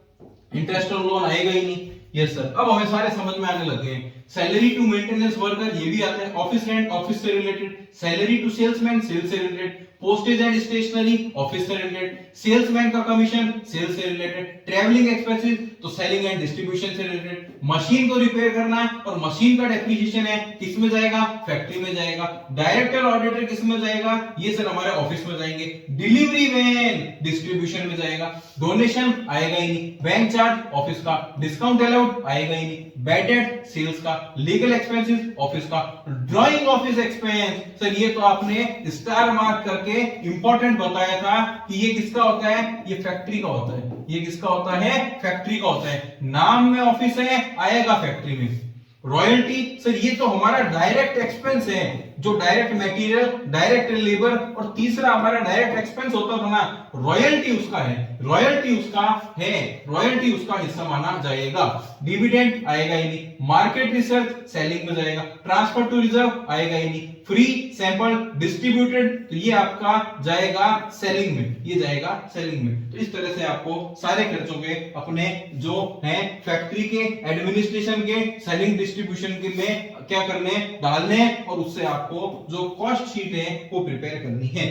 इंटरेस्ट और लोन आएगा ही नहीं। यस सर अब हमें सारे समझ में आने लग गए। सैलरी टू मेंटेनेंस वर्कर ये भी आता है, ऑफिस रेंट ऑफिस से related, salary to salesman sales से related, postage and stationery office से रिलेटेड, सेल्समैन का कमीशन सेल्स से रिलेटेड, ट्रैवलिंग एक्सपेंसेस तो सेलिंग एंड डिस्ट्रीब्यूशन से रिलेटेड। मशीन को रिपेयर करना है और मशीन का डेप्रिसिएशन है, किस में जाएगा? फैक्ट्री में जाएगा। डायरेक्टर ऑडिटर किस में जाएगा? ये सर हमारे ऑफिस में जाएंगे। डिलीवरी वैन डिस्ट्रीब्यूशन में जाएगा। डोनेशन आएगा ही नहीं। बैंक चार्ज ऑफिस का। डिस्काउंट अलाउड आएगा ही नहीं। बैड डेट सेल्स का। लीगल एक्सपेंसेस ऑफिस का। ड्राइंग ऑफिस एक्सपेंस सर ये तो आपने स्टार मार्क करके इंपॉर्टेंट बताया था कि ये किसका होता है? ये फैक्ट्री का होता है। ये किसका होता है? फैक्ट्री का होता है। नाम में ऑफिस है, आएगा फैक्ट्री में। रॉयल्टी सर ये तो हमारा डायरेक्ट एक्सपेंस है, जो डायरेक्ट मटेरियल, डायरेक्ट लेबर और तीसरा हमारा डायरेक्ट एक्सपेंस होता था ना, रॉयल्टी उसका है। रॉयल्टी उसका है, रॉयल्टी उसका हिस्सा माना जाएगा। डिविडेंड आएगा ही नहीं। मार्केट रिसर्च सेलिंग में जाएगा। ट्रांसफर टू रिजर्व आएगा ही नहीं। फ्री सैंपल डिस्ट्रीब्यूटेड तो ये आपका जाएगा सेलिंग में, ये जाएगा सेलिंग में। तो इस तरह से आपको सारे खर्चों के अपने जो हैं फैक्ट्री के, एडमिनिस्ट्रेशन के, सेलिंग डिस्ट्रीब्यूशन के में क्या करने, डालने और उससे आपको जो कॉस्ट शीट है वो प्रिपेयर करनी है।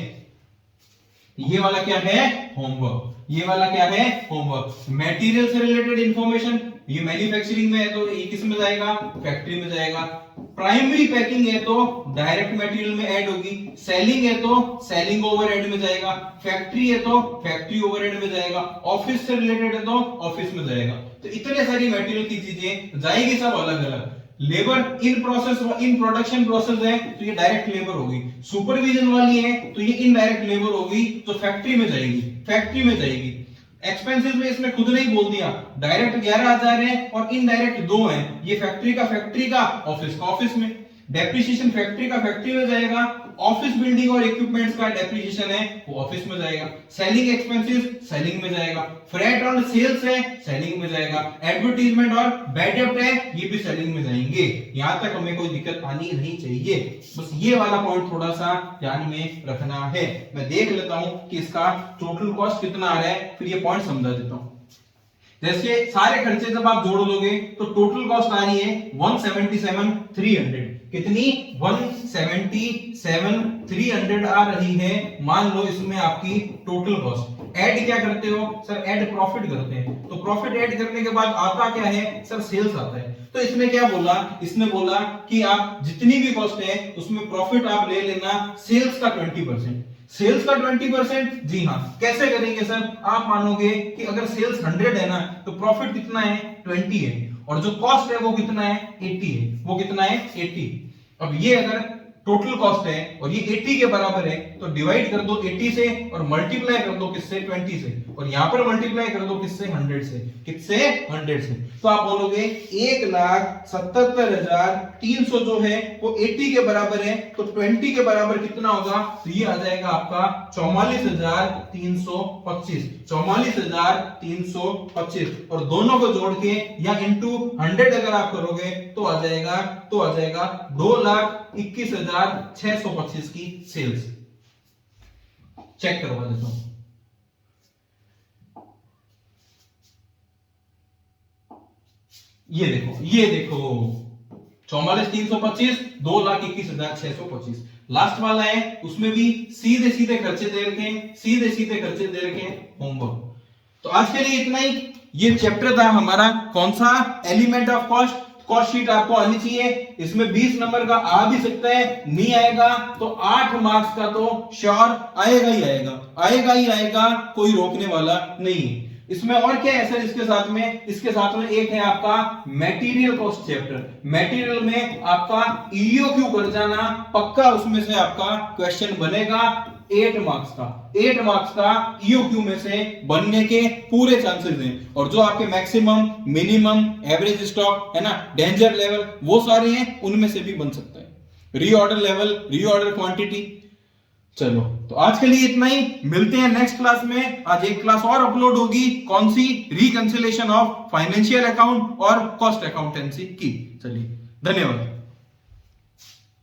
ये वाला क्या है? होमवर्क। ये वाला क्या है? होमवर्क। मटेरियल से रिलेटेड इंफॉर्मेशन, ये मैन्युफैक्चरिंग में है तो ये किस में जाएगा? फैक्ट्री में जाएगा। प्राइमरी पैकिंग है तो डायरेक्ट मटेरियल में ऐड होगी। सेलिंग है तो सेलिंग ओवरहेड में जाएगा। फैक्ट्री है तो फैक्ट्री ओवरहेड में जाएगा। ऑफिस से रिलेटेड है तो ऑफिस में जाएगा। तो इतने सारी मटेरियल की चीजें जाएगी सब अलग अलग। Labour in process, in production process है तो ये डायरेक्ट लेबर होगी। सुपरविजन वाली है तो ये इनडायरेक्ट लेबर होगी जो फैक्ट्री में जाएगी, फैक्ट्री में जाएगी। एक्सपेंसेस में इसने खुद नहीं बोल दिया, डायरेक्ट 11,000 है और इनडायरेक्ट 2 है। ये फैक्ट्री का, ऑफिस का ऑफिस में। डेप्रिसिएशन फैक्ट्री का फैक्ट्री में जाएगा। ऑफिस बिल्डिंग और इक्विपमेंट्स का डेप्रिसिएशन है वो ऑफिस में जाएगा। सेलिंग एक्सपेंसेस सेलिंग में जाएगा। फ्रेट ऑन सेल्स है सेलिंग में जाएगा। एडवर्टाइजमेंट और बैड डेट है ये भी सेलिंग में जाएंगे। यहां तक हमें कोई दिक्कत आनी नहीं चाहिए। बस ये वाला पॉइंट थोड़ा सा ध्यान में रखना है। मैं देख लेता हूं कि इसका टोटल कॉस्ट कितना आ रहा है, फिर ये पॉइंट समझा देता हूं। जैसे सारे खर्चे जब आप जोड़ दोगे तो टोटल कॉस्ट आ रही है 177,300। कितनी? 177,300 आ रही है। मान लो इसमें आपकी टोटल कॉस्ट। ऐड क्या करते हो सर? ऐड प्रॉफिट करते हैं। तो प्रॉफिट ऐड करने के बाद आता क्या है सर? सेल्स आता है। तो इसने क्या बोला? इसने बोला कि आप जितनी भी कॉस्ट है उसमें प्रॉफिट आप ले लेना सेल्स का 20%। सेल्स का 20%? जी हाँ। कैसे करेंगे सर? आप मानोगे कि अगर सेल्स 100 है ना तो प्रॉफिट कितना है? 20 है और जो कॉस्ट है वो कितना है? 80 है। वो कितना है? 80। अब ये अगर टोटल कॉस्ट है और ये 80 के बराबर है तो डिवाइड कर दो 80 से और मल्टीप्लाई कर दो किससे? 20 से। और यहां पर मल्टीप्लाई कर दो किससे? 100 से। किससे? 100 से। तो आप बोलोगे 1,77,300 जो है वो 80 के बराबर है तो 20 के बराबर कितना होगा? तो ये आ जाएगा आपका 44,325। 44,325 और दोनों को जोड़ के या इंटू 100 अगर आप करोगे तो आ जाएगा 2,21,625 की सेल्स। चेक करवा देता हूं। ये देखो 44,325, 2,21,625। लास्ट वाला है उसमें भी सीधे सीधे खर्चे दे रखे हैं, सीधे सीधे खर्चे दे रखे हैं। होमवर्क तो आज के लिए इतना ही। ये चैप्टर था हमारा कौन सा? Element of cost. Cost sheet आपको आनी चाहिए। इसमें 20 नंबर का आ भी सकता है, नहीं आएगा तो 8 मार्क्स का तो श्योर आएगा ही आएगा, आएगा ही आएगा, कोई रोकने वाला नहीं। इसमें और क्या है सर? इसके साथ में एक है आपका मटेरियल कॉस्ट चैप्टर। मटेरियल में आपका ईओक्यू कर जाना पक्का, उसमें से आपका क्वेश्चन बनेगा 8 मार्क्स का। 8 मार्क्स का ईओक्यू में से बनने के पूरे चांसेस हैं। और जो आपके मैक्सिमम, मिनिमम, एवरेज स्टॉक है ना, डेंजर लेवल, वो सारे हैं, उनमें से भी बन सकता है। Reorder level, reorder quantity. चलो तो आज के लिए इतना ही। मिलते हैं नेक्स्ट क्लास में। आज एक क्लास और अपलोड होगी। कौन सी? रिकंसिलिएशन ऑफ फाइनेंशियल अकाउंट और कॉस्ट अकाउंटेंसी की। चलिए धन्यवाद।